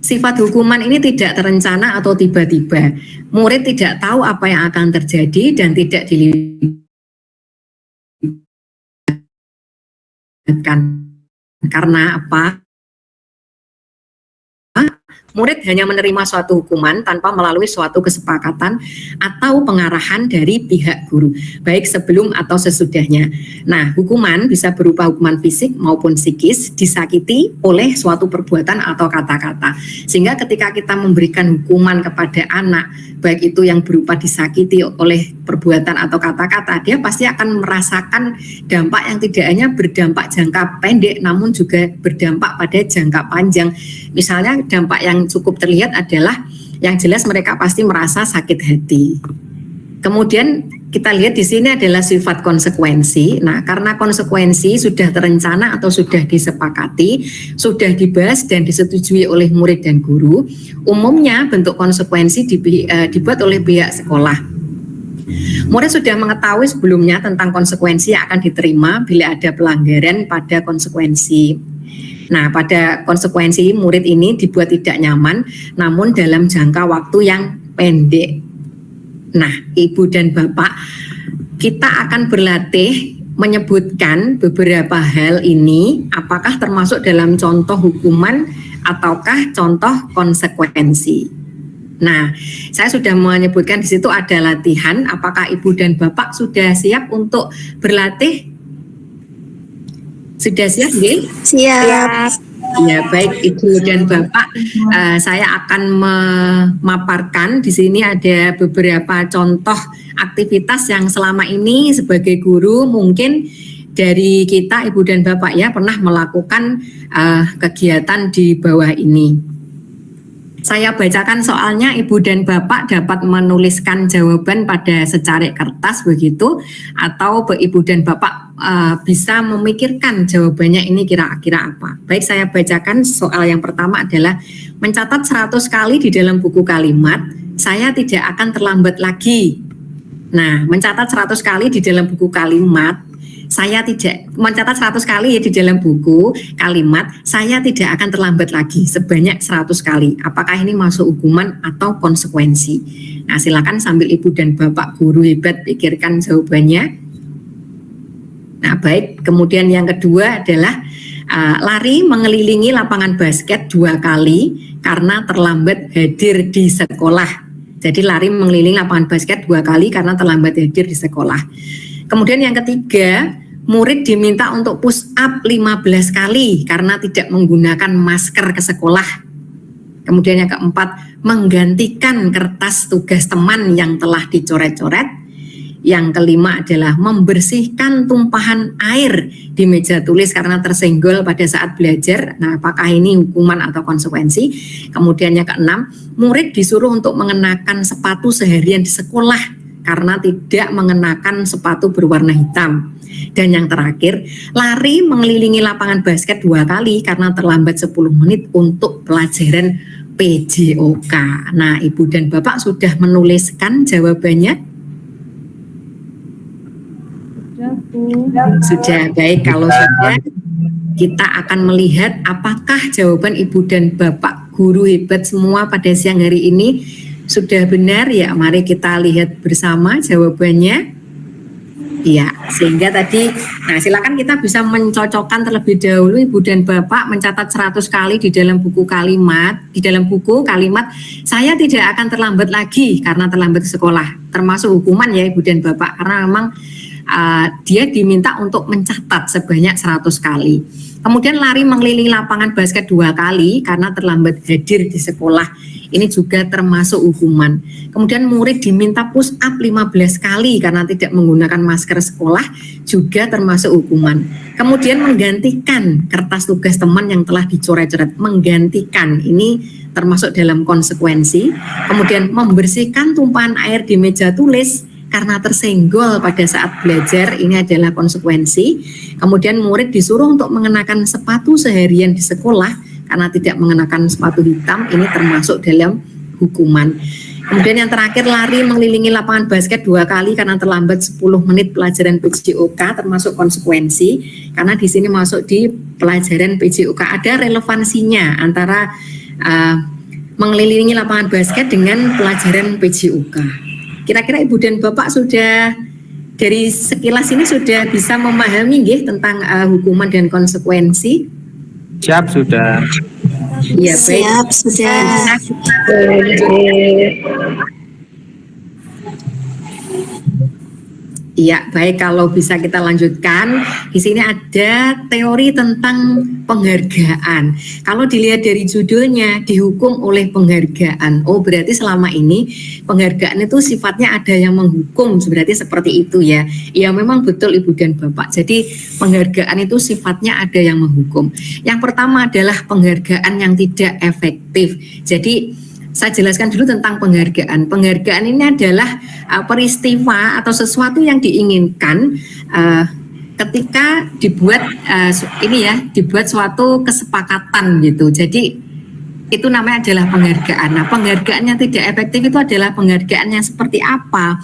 Sifat hukuman ini tidak terencana atau tiba-tiba. Murid tidak tahu apa yang akan terjadi dan tidak dilibatkan. Karena apa? Murid hanya menerima suatu hukuman tanpa melalui suatu kesepakatan atau pengarahan dari pihak guru, baik sebelum atau sesudahnya. Nah, hukuman bisa berupa hukuman fisik maupun psikis, disakiti oleh suatu perbuatan atau kata-kata. Sehingga ketika kita memberikan hukuman kepada anak, baik itu yang berupa disakiti oleh perbuatan atau kata-kata, dia pasti akan merasakan dampak yang tidak hanya berdampak jangka pendek, namun juga berdampak pada jangka panjang. Misalnya dampak yang cukup terlihat adalah yang jelas mereka pasti merasa sakit hati. Kemudian kita lihat di sini adalah sifat konsekuensi. Nah, karena konsekuensi sudah terencana atau sudah disepakati, sudah dibahas dan disetujui oleh murid dan guru, umumnya bentuk konsekuensi dibuat oleh pihak sekolah. Murid sudah mengetahui sebelumnya tentang konsekuensi yang akan diterima bila ada pelanggaran pada konsekuensi. Nah, pada konsekuensi murid ini dibuat tidak nyaman, namun dalam jangka waktu yang pendek. Nah, Ibu dan Bapak, kita akan berlatih menyebutkan beberapa hal ini, apakah termasuk dalam contoh hukuman ataukah contoh konsekuensi. Nah, saya sudah menyebutkan di situ ada latihan, apakah Ibu dan Bapak sudah siap untuk berlatih? Sudah siap, Nggih? Siap. Ya, baik Ibu dan Bapak, saya akan memaparkan di sini ada beberapa contoh aktivitas yang selama ini sebagai guru mungkin dari kita Ibu dan Bapak ya pernah melakukan kegiatan di bawah ini. Saya bacakan soalnya, Ibu dan Bapak dapat menuliskan jawaban pada secari kertas begitu, atau Ibu dan Bapak bisa memikirkan jawabannya ini kira-kira apa. Baik, saya bacakan soal yang pertama adalah mencatat 100 kali di dalam buku kalimat, saya tidak akan terlambat lagi. Nah, mencatat 100 kali di dalam buku kalimat, saya tidak mencatat 100 kali ya di dalam buku kalimat, saya tidak akan terlambat lagi sebanyak 100 kali. Apakah ini masuk hukuman atau konsekuensi? Nah, silakan sambil Ibu dan Bapak guru hebat pikirkan jawabannya. Nah, baik. Kemudian yang kedua adalah lari mengelilingi lapangan basket 2 kali karena terlambat hadir di sekolah. Jadi lari mengelilingi lapangan basket 2 kali karena terlambat hadir di sekolah. Kemudian yang ketiga, murid diminta untuk push up 15 kali karena tidak menggunakan masker ke sekolah. Kemudian yang keempat, menggantikan kertas tugas teman yang telah dicoret-coret. Yang kelima adalah membersihkan tumpahan air di meja tulis karena tersenggol pada saat belajar. Nah, apakah ini hukuman atau konsekuensi? Kemudian yang keenam, murid disuruh untuk mengenakan sepatu seharian di sekolah karena tidak mengenakan sepatu berwarna hitam. Dan yang terakhir, lari mengelilingi lapangan basket 2 kali karena terlambat 10 menit untuk pelajaran PJOK. Nah, Ibu dan Bapak sudah menuliskan jawabannya? Sudah, Bu. Sudah, baik. Kalau sudah, kita akan melihat apakah jawaban Ibu dan Bapak guru hebat semua pada siang hari ini sudah benar ya. Mari kita lihat bersama jawabannya. Iya, sehingga tadi, nah silakan kita bisa mencocokkan terlebih dahulu Ibu dan Bapak mencatat 100 kali di dalam buku kalimat, saya tidak akan terlambat lagi karena terlambat ke sekolah, termasuk hukuman ya Ibu dan Bapak, karena memang dia diminta untuk mencatat sebanyak 100 kali. Kemudian lari mengelilingi lapangan basket 2 kali karena terlambat hadir di sekolah. Ini juga termasuk hukuman. Kemudian murid diminta push up 15 kali karena tidak menggunakan masker sekolah, juga termasuk hukuman. Kemudian menggantikan kertas tugas teman yang telah dicoret-coret, menggantikan, ini termasuk dalam konsekuensi. Kemudian membersihkan tumpahan air di meja tulis karena tersenggol pada saat belajar, ini adalah konsekuensi. Kemudian murid disuruh untuk mengenakan sepatu seharian di sekolah karena tidak mengenakan sepatu hitam, ini termasuk dalam hukuman. Kemudian yang terakhir, lari mengelilingi lapangan basket 2 kali karena terlambat 10 menit pelajaran PJOK, termasuk konsekuensi, karena di sini masuk di pelajaran PJOK, ada relevansinya antara mengelilingi lapangan basket dengan pelajaran PJOK. Kira-kira Ibu dan Bapak sudah dari sekilas ini sudah bisa memahami tentang hukuman dan konsekuensi? Siap, sudah. Ya, Siap, sudah. Iya, baik, kalau bisa kita lanjutkan. Di sini ada teori tentang penghargaan. Kalau dilihat dari judulnya, dihukum oleh penghargaan. Oh, berarti selama ini penghargaan itu sifatnya ada yang menghukum, berarti seperti itu ya. Ya, memang betul Ibu dan Bapak. Jadi penghargaan itu sifatnya ada yang menghukum. Yang pertama adalah penghargaan yang tidak efektif. Jadi saya jelaskan dulu tentang penghargaan. Penghargaan ini adalah peristiwa atau sesuatu yang diinginkan ketika dibuat dibuat suatu kesepakatan gitu. Jadi itu namanya adalah penghargaan. Nah, penghargaan yang tidak efektif itu adalah penghargaan yang seperti apa?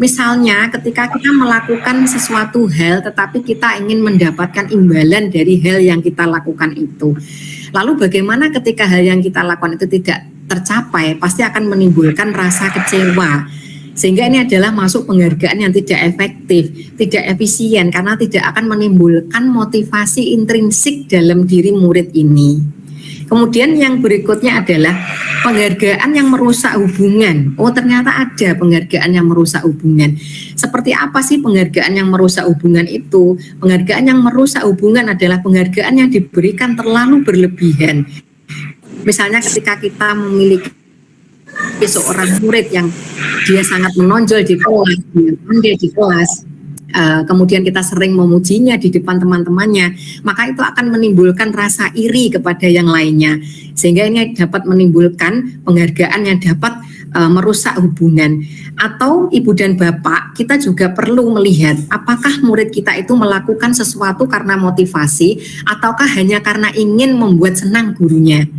Misalnya ketika kita melakukan sesuatu hal tetapi kita ingin mendapatkan imbalan dari hal yang kita lakukan itu. Lalu bagaimana ketika hal yang kita lakukan itu tidak tercapai, pasti akan menimbulkan rasa kecewa. Sehingga ini adalah masuk penghargaan yang tidak efektif, tidak efisien, karena tidak akan menimbulkan motivasi intrinsik dalam diri murid ini. Kemudian yang berikutnya adalah penghargaan yang merusak hubungan. Oh, ternyata ada penghargaan yang merusak hubungan. Seperti apa sih penghargaan yang merusak hubungan itu? Penghargaan yang merusak hubungan adalah penghargaan yang diberikan terlalu berlebihan. Misalnya ketika kita memiliki seorang murid yang dia sangat menonjol di kelas, dia pandai di kelas, kemudian kita sering memujinya di depan teman-temannya, maka itu akan menimbulkan rasa iri kepada yang lainnya, sehingga ini dapat menimbulkan penghargaan yang dapat merusak hubungan. Atau Ibu dan Bapak, kita juga perlu melihat apakah murid kita itu melakukan sesuatu karena motivasi ataukah hanya karena ingin membuat senang gurunya.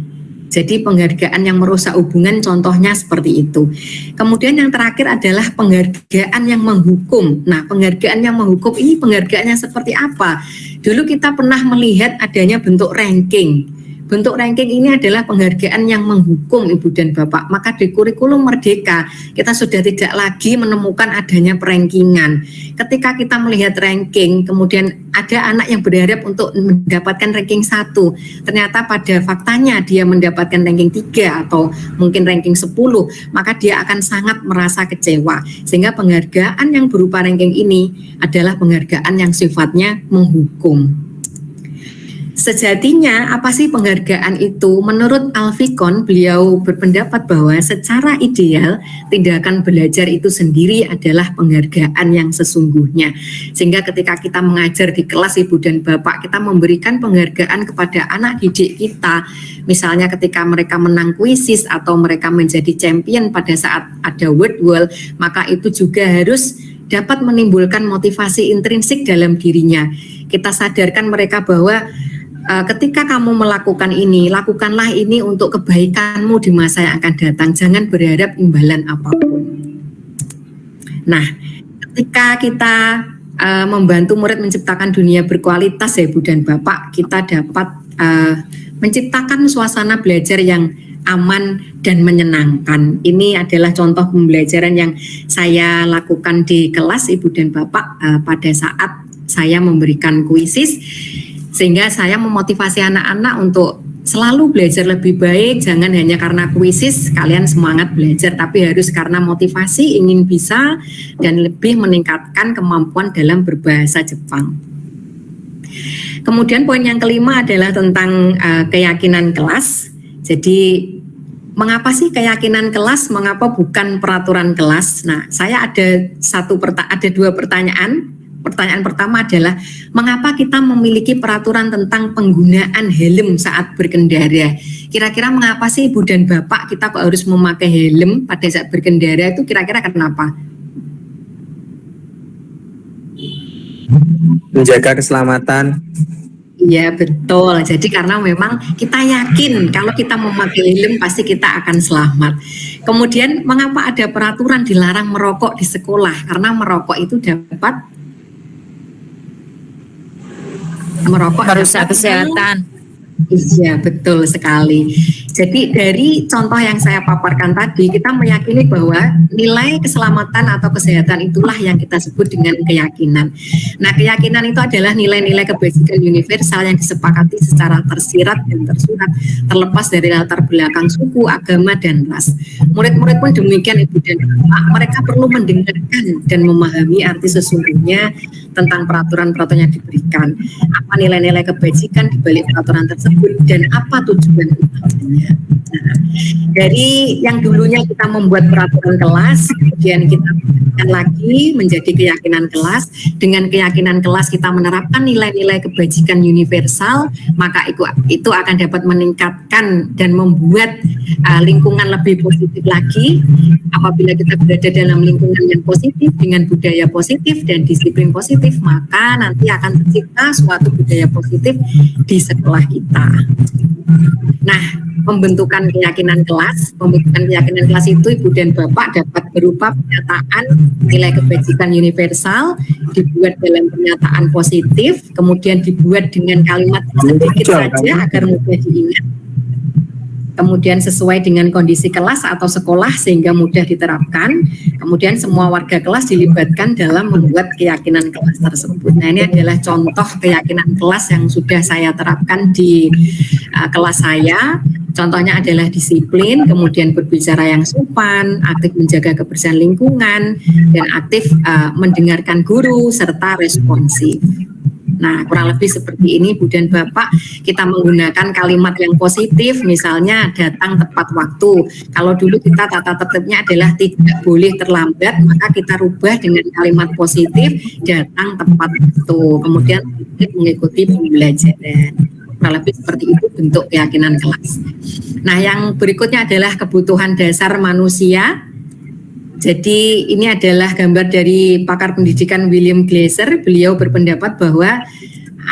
Jadi penghargaan yang merusak hubungan contohnya seperti itu. Kemudian yang terakhir adalah penghargaan yang menghukum. Nah, penghargaan yang menghukum ini penghargaannya seperti apa? Dulu kita pernah melihat adanya bentuk ranking. Bentuk ranking ini adalah penghargaan yang menghukum Ibu dan Bapak. Maka di kurikulum Merdeka kita sudah tidak lagi menemukan adanya perankingan. Ketika kita melihat ranking, kemudian ada anak yang berharap untuk mendapatkan ranking 1. Ternyata pada faktanya dia mendapatkan ranking 3 atau mungkin ranking 10, maka dia akan sangat merasa kecewa. Sehingga penghargaan yang berupa ranking ini adalah penghargaan yang sifatnya menghukum. Sejatinya apa sih penghargaan itu? Menurut Alfikon, beliau berpendapat bahwa secara ideal tindakan belajar itu sendiri adalah penghargaan yang sesungguhnya. Sehingga ketika kita mengajar di kelas Ibu dan Bapak, kita memberikan penghargaan kepada anak didik kita. Misalnya ketika mereka menang kuisis atau mereka menjadi champion pada saat ada word wall, maka itu juga harus dapat menimbulkan motivasi intrinsik dalam dirinya. Kita sadarkan mereka bahwa ketika kamu melakukan ini, lakukanlah ini untuk kebaikanmu di masa yang akan datang. Jangan berharap imbalan apapun. Nah, ketika kita membantu murid menciptakan dunia berkualitas ya Ibu dan Bapak, kita dapat menciptakan suasana belajar yang aman dan menyenangkan. Ini adalah contoh pembelajaran yang saya lakukan di kelas Ibu dan Bapak pada saat saya memberikan kuisis, sehingga saya memotivasi anak-anak untuk selalu belajar lebih baik. Jangan hanya karena kuisis kalian semangat belajar, tapi harus karena motivasi ingin bisa dan lebih meningkatkan kemampuan dalam berbahasa Jepang. Kemudian poin yang kelima adalah tentang keyakinan kelas. Jadi mengapa sih keyakinan kelas, mengapa bukan peraturan kelas? Nah, saya ada dua pertanyaan. Pertanyaan pertama adalah mengapa kita memiliki peraturan tentang penggunaan helm saat berkendara? Kira-kira mengapa sih Ibu dan Bapak kita kok harus memakai helm pada saat berkendara, itu kira-kira kenapa? Menjaga keselamatan. Iya betul, jadi karena memang kita yakin kalau kita memakai helm pasti kita akan selamat. Kemudian mengapa ada peraturan dilarang merokok di sekolah? Karena merokok itu dapat merusak kesehatan. Iya betul sekali. Jadi dari contoh yang saya paparkan tadi, kita meyakini bahwa nilai keselamatan atau kesehatan itulah yang kita sebut dengan keyakinan. Nah, keyakinan itu adalah nilai-nilai kebajikan universal yang disepakati secara tersirat dan tersurat, terlepas dari latar belakang suku, agama, dan ras. Murid-murid pun demikian Ibu dan Bapak, mereka perlu mendengarkan dan memahami arti sesungguhnya tentang peraturan-peraturan yang diberikan. Apa nilai-nilai kebajikan di balik peraturan tersebut dan apa tujuan utamanya. Nah, dari yang dulunya kita membuat peraturan kelas, kemudian kita menerapkan lagi menjadi keyakinan kelas. Dengan keyakinan kelas kita menerapkan nilai-nilai kebajikan universal, maka itu akan dapat meningkatkan dan membuat lingkungan lebih positif lagi. Apabila kita berada dalam lingkungan yang positif dengan budaya positif dan disiplin positif, maka nanti akan tercipta suatu budaya positif di sekolah kita. Nah, pembentukan keyakinan kelas itu Ibu dan Bapak dapat berupa pernyataan nilai kebajikan universal, dibuat dalam pernyataan positif, kemudian dibuat dengan kalimat sedikit saja agar mudah diingat. Kemudian sesuai dengan kondisi kelas atau sekolah sehingga mudah diterapkan. Kemudian semua warga kelas dilibatkan dalam membuat keyakinan kelas tersebut. Nah, ini adalah contoh keyakinan kelas yang sudah saya terapkan di kelas saya. Contohnya adalah disiplin, kemudian berbicara yang sopan, aktif menjaga kebersihan lingkungan, dan aktif mendengarkan guru serta responsif. Nah, kurang lebih seperti ini Bu dan Bapak, kita menggunakan kalimat yang positif, misalnya datang tepat waktu. Kalau dulu kita tata tertibnya adalah tidak boleh terlambat, maka kita rubah dengan kalimat positif, datang tepat waktu. Kemudian mengikuti pembelajaran. Kurang lebih seperti itu bentuk keyakinan kelas. Nah, yang berikutnya adalah kebutuhan dasar manusia. Jadi ini adalah gambar dari pakar pendidikan William Glasser. Beliau berpendapat bahwa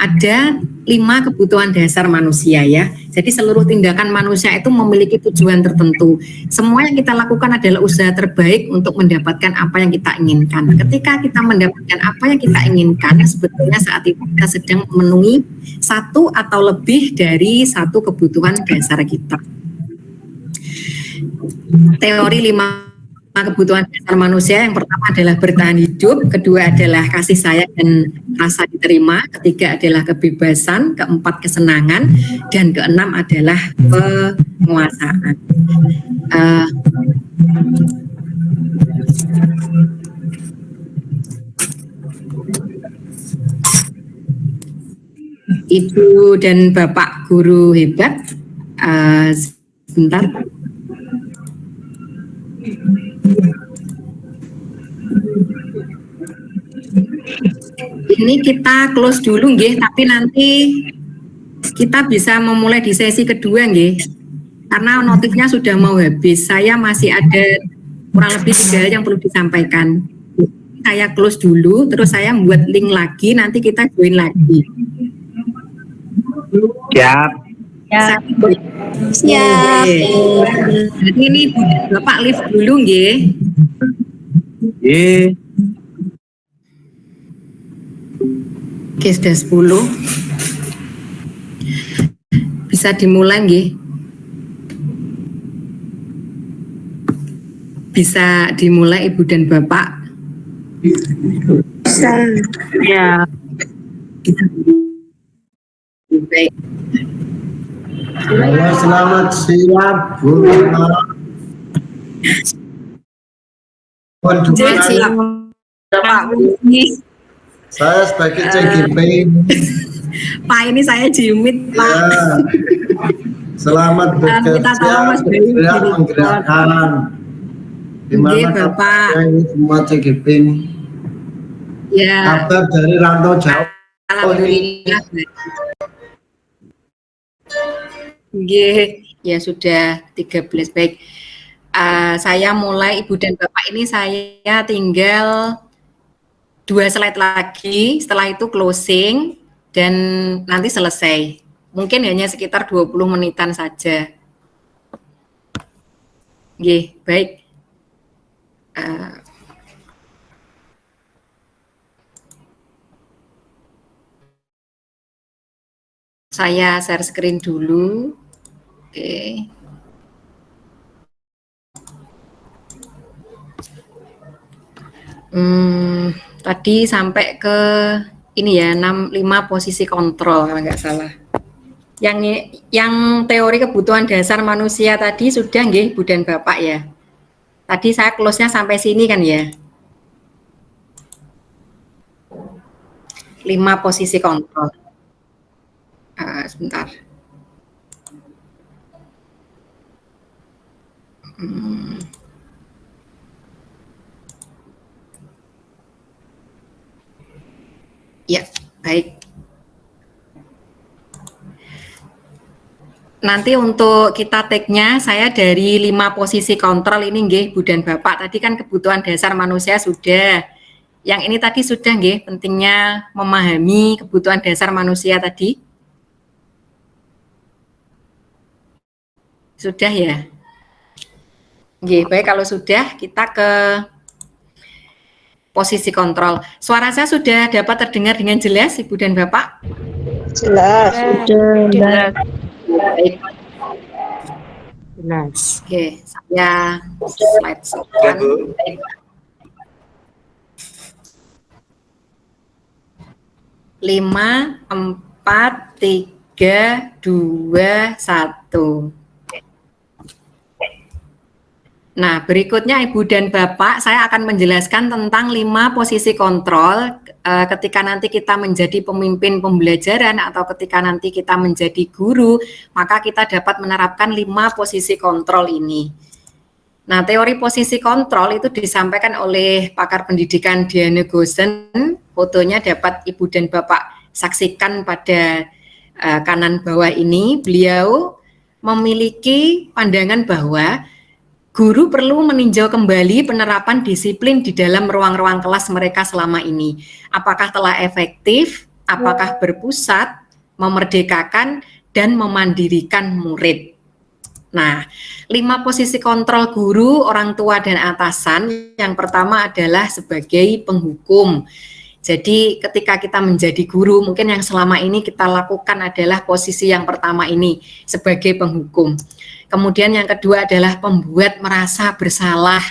ada 5 kebutuhan dasar manusia ya. Jadi seluruh tindakan manusia itu memiliki tujuan tertentu. Semua yang kita lakukan adalah usaha terbaik untuk mendapatkan apa yang kita inginkan. Ketika kita mendapatkan apa yang kita inginkan, sebetulnya saat itu kita sedang memenuhi satu atau lebih dari satu kebutuhan dasar kita. Teori 5 kebutuhan dasar manusia, yang pertama adalah bertahan hidup, kedua adalah kasih sayang dan rasa diterima, ketiga adalah kebebasan, keempat kesenangan, dan keenam adalah penguasaan. Ibu dan Bapak guru hebat, sebentar. Ini kita close dulu nggih, tapi nanti kita bisa memulai di sesi kedua nggih. Karena notifnya sudah mau habis. Saya masih ada kurang lebih 3 hal yang perlu disampaikan. Saya close dulu, terus saya membuat link lagi, nanti kita join lagi. Siap. Siap. Jadi ini Bapak lift dulu nggih. Oke, sudah 10. Bisa dimulai nggih? Bisa dimulai Ibu dan Bapak? Bisa. Ya. Baik. Halo, selamat siang, Bu Rina. Jadi, Pak Wuni. Saya sebagai CGP. Pak, ini saya Jimit, Pak. Ya, selamat Kita tolong Mas bekerja, Bayu bergerak di menggerakkan. Di Nggih, mana Bapak. kabarnya ini semua CGP ini? Ya, Kabar dari rantau jauh. alhamdulillah. Nggih, ya sudah 13. Baik. Saya mulai Ibu dan Bapak ini saya tinggal 2 slide lagi, setelah itu closing dan nanti selesai. Mungkin hanya sekitar 20 menitan saja. Nggih, baik. Saya share screen dulu. Oke. Tadi sampai ke ini ya, 5 posisi kontrol kalau nggak salah. Yang teori kebutuhan dasar manusia tadi sudah nggih Bu dan Bapak ya. Tadi saya close-nya sampai sini kan ya. 5 posisi kontrol. Sebentar. Ya, baik. Nanti untuk kita take-nya saya dari 5 posisi kontrol ini nggih Bu dan Bapak. Tadi kan kebutuhan dasar manusia sudah. Yang ini tadi sudah nggih, pentingnya memahami kebutuhan dasar manusia tadi. Sudah ya? Nggih, baik kalau sudah kita ke posisi kontrol. Suara saya sudah dapat terdengar dengan jelas Ibu dan Bapak? Jelas. Sudah. Baik. Jelas. Oke, saya slide sekian. 5, 4, 3, 2, 1. Nah, berikutnya Ibu dan Bapak, saya akan menjelaskan tentang 5 posisi kontrol ketika nanti kita menjadi pemimpin pembelajaran atau ketika nanti kita menjadi guru, maka kita dapat menerapkan 5 posisi kontrol ini. Nah, teori posisi kontrol itu disampaikan oleh pakar pendidikan Diane Goosen. Fotonya dapat Ibu dan Bapak saksikan pada kanan bawah ini. Beliau memiliki pandangan bahwa guru perlu meninjau kembali penerapan disiplin di dalam ruang-ruang kelas mereka selama ini. Apakah telah efektif, apakah berpusat, memerdekakan, dan memandirikan murid. Nah, 5 posisi kontrol guru, orang tua, dan atasan. Yang pertama adalah sebagai penghukum. Jadi ketika kita menjadi guru, mungkin yang selama ini kita lakukan adalah posisi yang pertama ini, sebagai penghukum. Kemudian yang kedua adalah pembuat merasa bersalah.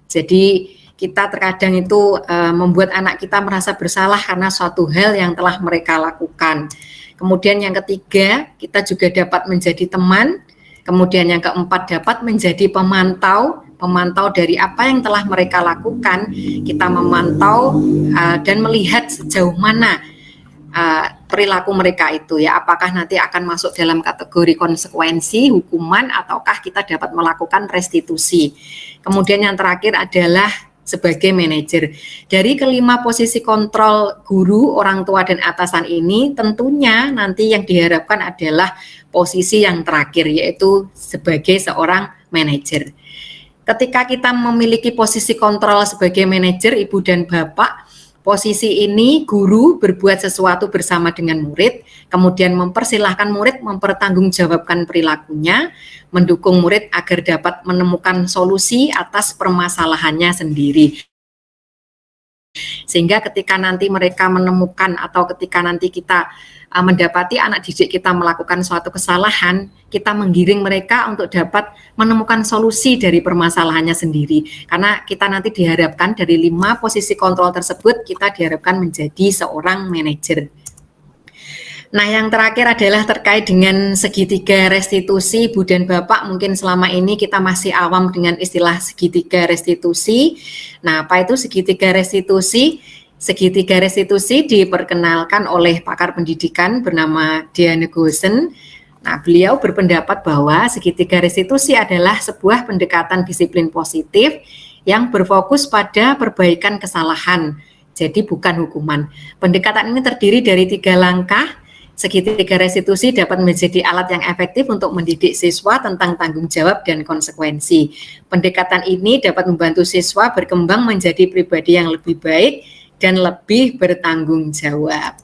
Jadi kita terkadang itu membuat anak kita merasa bersalah karena suatu hal yang telah mereka lakukan. Kemudian yang ketiga, kita juga dapat menjadi teman. Kemudian yang keempat, dapat menjadi pemantau dari apa yang telah mereka lakukan. Kita memantau dan melihat sejauh mana perilaku mereka itu ya, apakah nanti akan masuk dalam kategori konsekuensi, hukuman, ataukah kita dapat melakukan restitusi. Kemudian yang terakhir adalah sebagai manajer. Dari kelima posisi kontrol guru, orang tua, dan atasan ini, tentunya nanti yang diharapkan adalah posisi yang terakhir, yaitu sebagai seorang manajer. Ketika kita memiliki posisi kontrol sebagai manajer, Ibu dan Bapak, posisi ini guru berbuat sesuatu bersama dengan murid, kemudian mempersilahkan murid mempertanggungjawabkan perilakunya, mendukung murid agar dapat menemukan solusi atas permasalahannya sendiri. Sehingga ketika nanti mereka menemukan atau ketika nanti kita mendapati anak didik kita melakukan suatu kesalahan, kita menggiring mereka untuk dapat menemukan solusi dari permasalahannya sendiri. Karena kita nanti diharapkan dari 5 posisi kontrol tersebut, kita diharapkan menjadi seorang manajer. Nah, yang terakhir adalah terkait dengan segitiga restitusi. Ibu dan Bapak mungkin selama ini kita masih awam dengan istilah segitiga restitusi. Nah, apa itu segitiga restitusi? Segitiga restitusi diperkenalkan oleh pakar pendidikan bernama Diane Goosen. Nah, beliau berpendapat bahwa segitiga restitusi adalah sebuah pendekatan disiplin positif yang berfokus pada perbaikan kesalahan. Jadi bukan hukuman. Pendekatan ini terdiri dari 3 langkah. Segitiga restitusi dapat menjadi alat yang efektif untuk mendidik siswa tentang tanggung jawab dan konsekuensi. Pendekatan ini dapat membantu siswa berkembang menjadi pribadi yang lebih baik dan lebih bertanggung jawab.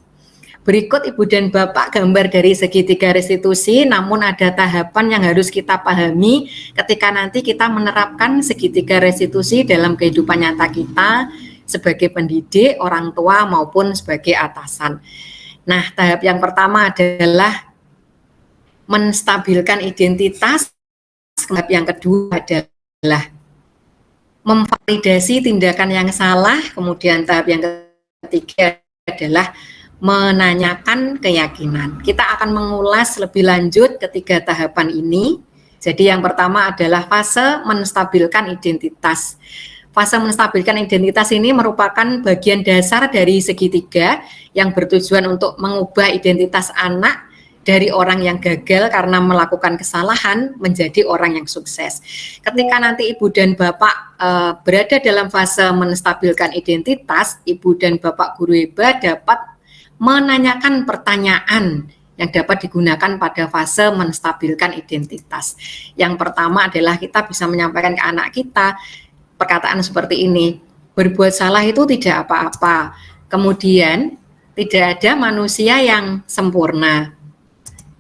Berikut Ibu dan Bapak gambar dari segitiga restitusi, namun ada tahapan yang harus kita pahami ketika nanti kita menerapkan segitiga restitusi dalam kehidupan nyata kita sebagai pendidik, orang tua maupun sebagai atasan. Nah, tahap yang pertama adalah menstabilkan identitas, tahap yang kedua adalah memvalidasi tindakan yang salah, kemudian tahap yang ketiga adalah menanyakan keyakinan. Kita akan mengulas lebih lanjut ketiga tahapan ini. Jadi yang pertama adalah fase menstabilkan identitas. Fase menstabilkan identitas ini merupakan bagian dasar dari segitiga yang bertujuan untuk mengubah identitas anak dari orang yang gagal karena melakukan kesalahan menjadi orang yang sukses. Ketika nanti Ibu dan Bapak berada dalam fase menstabilkan identitas, Ibu dan Bapak guru hebat dapat menanyakan pertanyaan yang dapat digunakan pada fase menstabilkan identitas. Yang pertama adalah kita bisa menyampaikan ke anak kita perkataan seperti ini, berbuat salah itu tidak apa-apa. Kemudian, tidak ada manusia yang sempurna.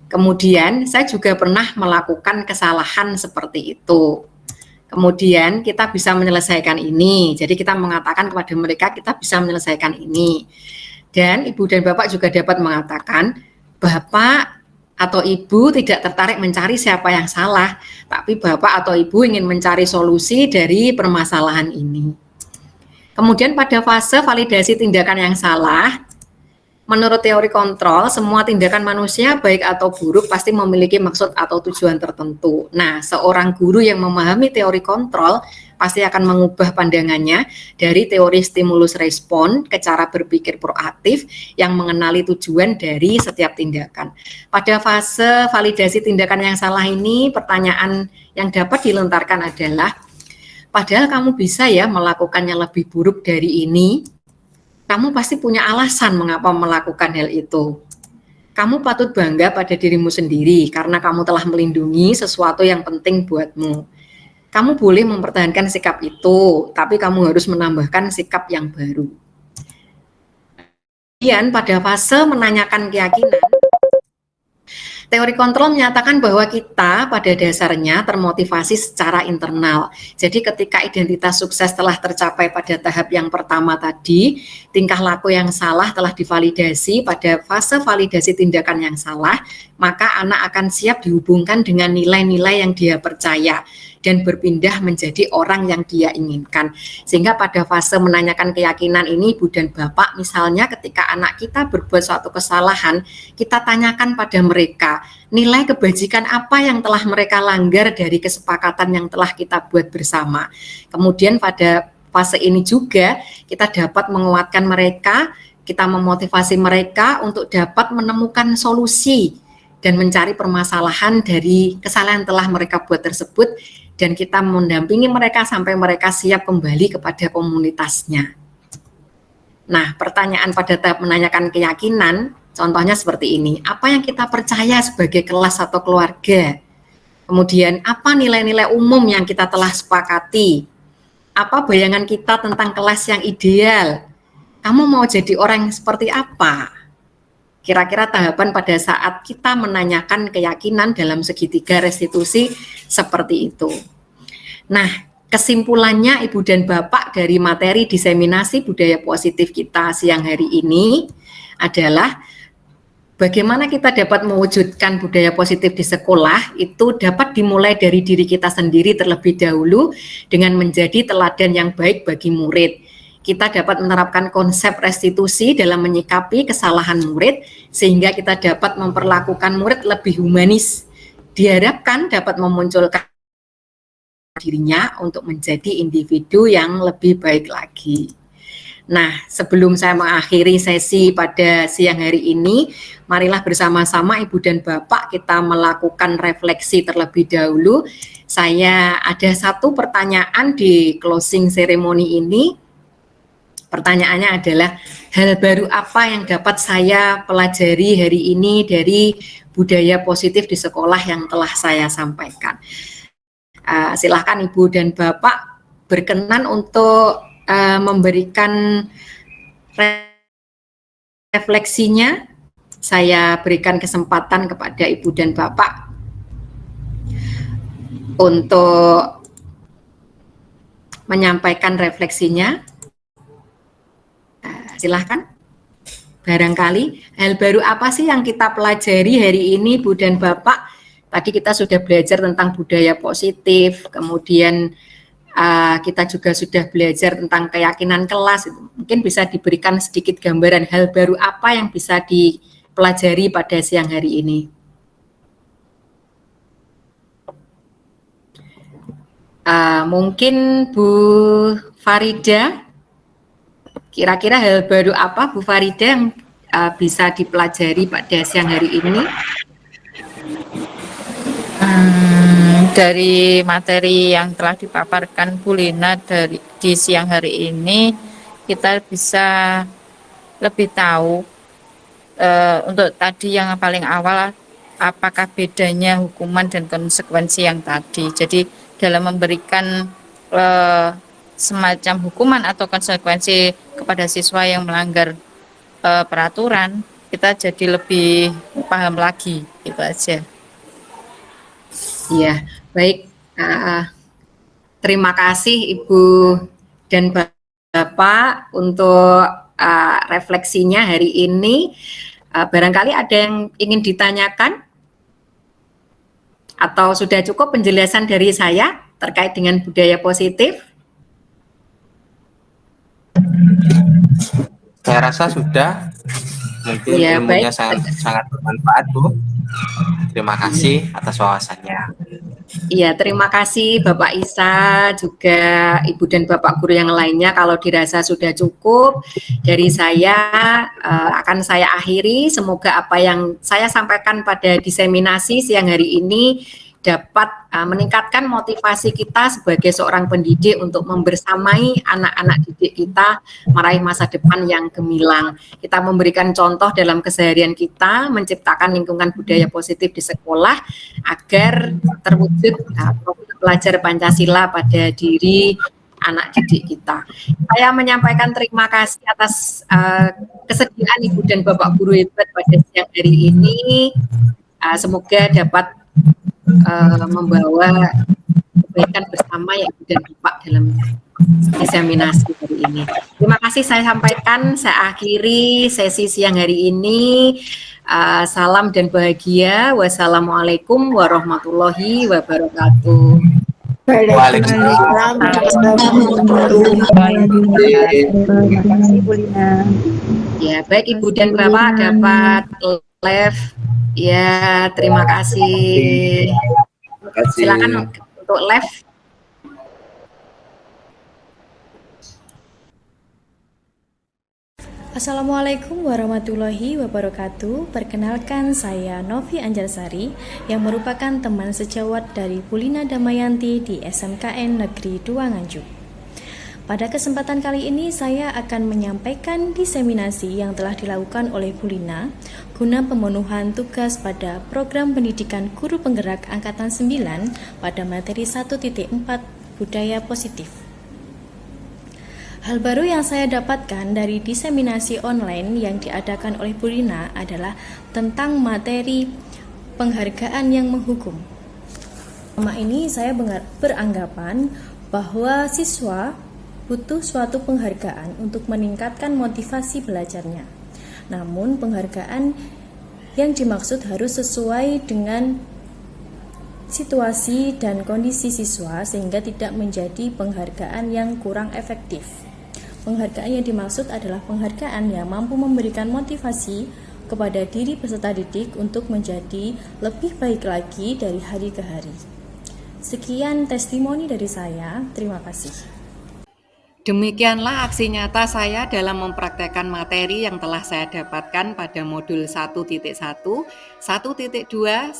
Kemudian saya juga pernah melakukan kesalahan seperti itu. Kemudian kita bisa menyelesaikan ini. Jadi kita mengatakan kepada mereka kita bisa menyelesaikan ini. Dan Ibu dan Bapak juga dapat mengatakan Bapak atau Ibu tidak tertarik mencari siapa yang salah, tapi Bapak atau Ibu ingin mencari solusi dari permasalahan ini. Kemudian pada fase validasi tindakan yang salah, menurut teori kontrol, semua tindakan manusia baik atau buruk pasti memiliki maksud atau tujuan tertentu. Nah, seorang guru yang memahami teori kontrol pasti akan mengubah pandangannya dari teori stimulus respon ke cara berpikir proaktif yang mengenali tujuan dari setiap tindakan. Pada fase validasi tindakan yang salah ini, pertanyaan yang dapat dilontarkan adalah, padahal kamu bisa ya melakukannya lebih buruk dari ini. Kamu pasti punya alasan mengapa melakukan hal itu. Kamu patut bangga pada dirimu sendiri karena kamu telah melindungi sesuatu yang penting buatmu. Kamu boleh mempertahankan sikap itu, tapi kamu harus menambahkan sikap yang baru. Kemudian pada fase menanyakan keyakinan, teori kontrol menyatakan bahwa kita pada dasarnya termotivasi secara internal. Jadi ketika identitas sukses telah tercapai pada tahap yang pertama tadi, tingkah laku yang salah telah divalidasi pada fase validasi tindakan yang salah, maka anak akan siap dihubungkan dengan nilai-nilai yang dia percaya dan berpindah menjadi orang yang dia inginkan. Sehingga pada fase menanyakan keyakinan ini, Ibu dan Bapak, misalnya ketika anak kita berbuat suatu kesalahan, kita tanyakan pada mereka, nilai kebajikan apa yang telah mereka langgar dari kesepakatan yang telah kita buat bersama. Kemudian pada fase ini juga kita dapat menguatkan mereka, kita memotivasi mereka untuk dapat menemukan solusi dan mencari permasalahan dari kesalahan yang telah mereka buat tersebut, dan kita mendampingi mereka sampai mereka siap kembali kepada komunitasnya. Nah, pertanyaan pada tahap menanyakan keyakinan, contohnya seperti ini, apa yang kita percaya sebagai kelas atau keluarga? Kemudian, apa nilai-nilai umum yang kita telah sepakati? Apa bayangan kita tentang kelas yang ideal? Kamu mau jadi orang yang seperti apa? Kira-kira tahapan pada saat kita menanyakan keyakinan dalam segitiga restitusi seperti itu. Nah, kesimpulannya Ibu dan Bapak dari materi diseminasi budaya positif kita siang hari ini adalah bagaimana kita dapat mewujudkan budaya positif di sekolah itu dapat dimulai dari diri kita sendiri terlebih dahulu dengan menjadi teladan yang baik bagi murid. Kita dapat menerapkan konsep restitusi dalam menyikapi kesalahan murid sehingga kita dapat memperlakukan murid lebih humanis. Diharapkan dapat memunculkan dirinya untuk menjadi individu yang lebih baik lagi. Nah, sebelum saya mengakhiri sesi pada siang hari ini, marilah bersama-sama Ibu dan Bapak kita melakukan refleksi terlebih dahulu. Saya ada satu pertanyaan di closing ceremony ini. Pertanyaannya adalah, hal baru apa yang dapat saya pelajari hari ini dari budaya positif di sekolah yang telah saya sampaikan? Silahkan Ibu dan Bapak berkenan untuk memberikan refleksinya. Saya berikan kesempatan kepada Ibu dan Bapak untuk menyampaikan refleksinya. Silahkan. Barangkali hal baru apa sih yang kita pelajari hari ini Bu dan Bapak? Tadi kita sudah belajar tentang budaya positif, kemudian kita juga sudah belajar tentang keyakinan kelas. Mungkin bisa diberikan sedikit gambaran hal baru apa yang bisa dipelajari pada siang hari ini. Mungkin Bu Farida, kira-kira hal baru apa Bu Farida yang bisa dipelajari pada siang hari ini? Dari materi yang telah dipaparkan Bu Lina di siang hari ini, kita bisa lebih tahu untuk tadi yang paling awal, apakah bedanya hukuman dan konsekuensi yang tadi. Jadi dalam memberikan semacam hukuman atau konsekuensi kepada siswa yang melanggar peraturan, kita jadi lebih paham lagi, gitu aja. Ya, baik. Terima kasih Ibu dan Bapak untuk refleksinya hari ini. Barangkali ada yang ingin ditanyakan? Atau sudah cukup penjelasan dari saya terkait dengan budaya positif? Saya rasa sudah. Mungkin Ya, ilmunya baik. sangat bermanfaat, Bu. Terima kasih atas wawasannya. Iya, terima kasih Bapak Isa, juga Ibu dan Bapak guru yang lainnya. Kalau dirasa sudah cukup dari saya, akan saya akhiri. Semoga apa yang saya sampaikan pada diseminasi siang hari ini dapat meningkatkan motivasi kita sebagai seorang pendidik untuk membersamai anak-anak didik kita meraih masa depan yang gemilang. Kita memberikan contoh dalam keseharian kita, menciptakan lingkungan budaya positif di sekolah agar terwujud profil pelajar Pancasila pada diri anak didik kita. Saya menyampaikan terima kasih atas kesediaan Ibu dan Bapak guru hebat pada siang hari ini. Semoga dapat membawa kebaikan bersama ya Ibu dan Bapak dalam diseminasi hari ini. Terima kasih saya sampaikan, saya akhiri sesi siang hari ini. Salam dan bahagia. Wassalamualaikum warahmatullahi wabarakatuh. Waalaikumsalam. Terima kasih Bu Lina. Ya, baik Ibu dan Bapak dapat live. Ya, terima kasih. Silakan untuk live. Assalamualaikum warahmatullahi wabarakatuh. Perkenalkan, saya Novi Anjalsari yang merupakan teman sejawat dari Bu Lina Damayanti di SMKN Negeri 2 Nganjuk. Pada kesempatan kali ini saya akan menyampaikan diseminasi yang telah dilakukan oleh Bu Lina guna pemenuhan tugas pada program pendidikan guru penggerak angkatan 9 pada materi 1.4 budaya positif. Hal baru yang saya dapatkan dari diseminasi online yang diadakan oleh Bu Lina adalah tentang materi penghargaan yang menghukum. Selama ini saya beranggapan bahwa siswa butuh suatu penghargaan untuk meningkatkan motivasi belajarnya. Namun, penghargaan yang dimaksud harus sesuai dengan situasi dan kondisi siswa sehingga tidak menjadi penghargaan yang kurang efektif. Penghargaan yang dimaksud adalah penghargaan yang mampu memberikan motivasi kepada diri peserta didik untuk menjadi lebih baik lagi dari hari ke hari. Sekian testimoni dari saya, terima kasih. Demikianlah aksi nyata saya dalam mempraktekkan materi yang telah saya dapatkan pada modul 1.1, 1.2, 1.3,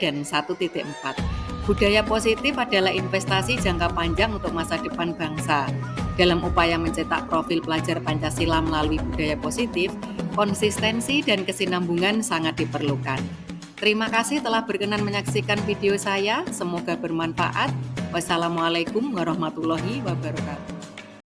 dan 1.4. Budaya positif adalah investasi jangka panjang untuk masa depan bangsa. Dalam upaya mencetak profil pelajar Pancasila melalui budaya positif, konsistensi dan kesinambungan sangat diperlukan. Terima kasih telah berkenan menyaksikan video saya, semoga bermanfaat. Wassalamualaikum warahmatullahi wabarakatuh.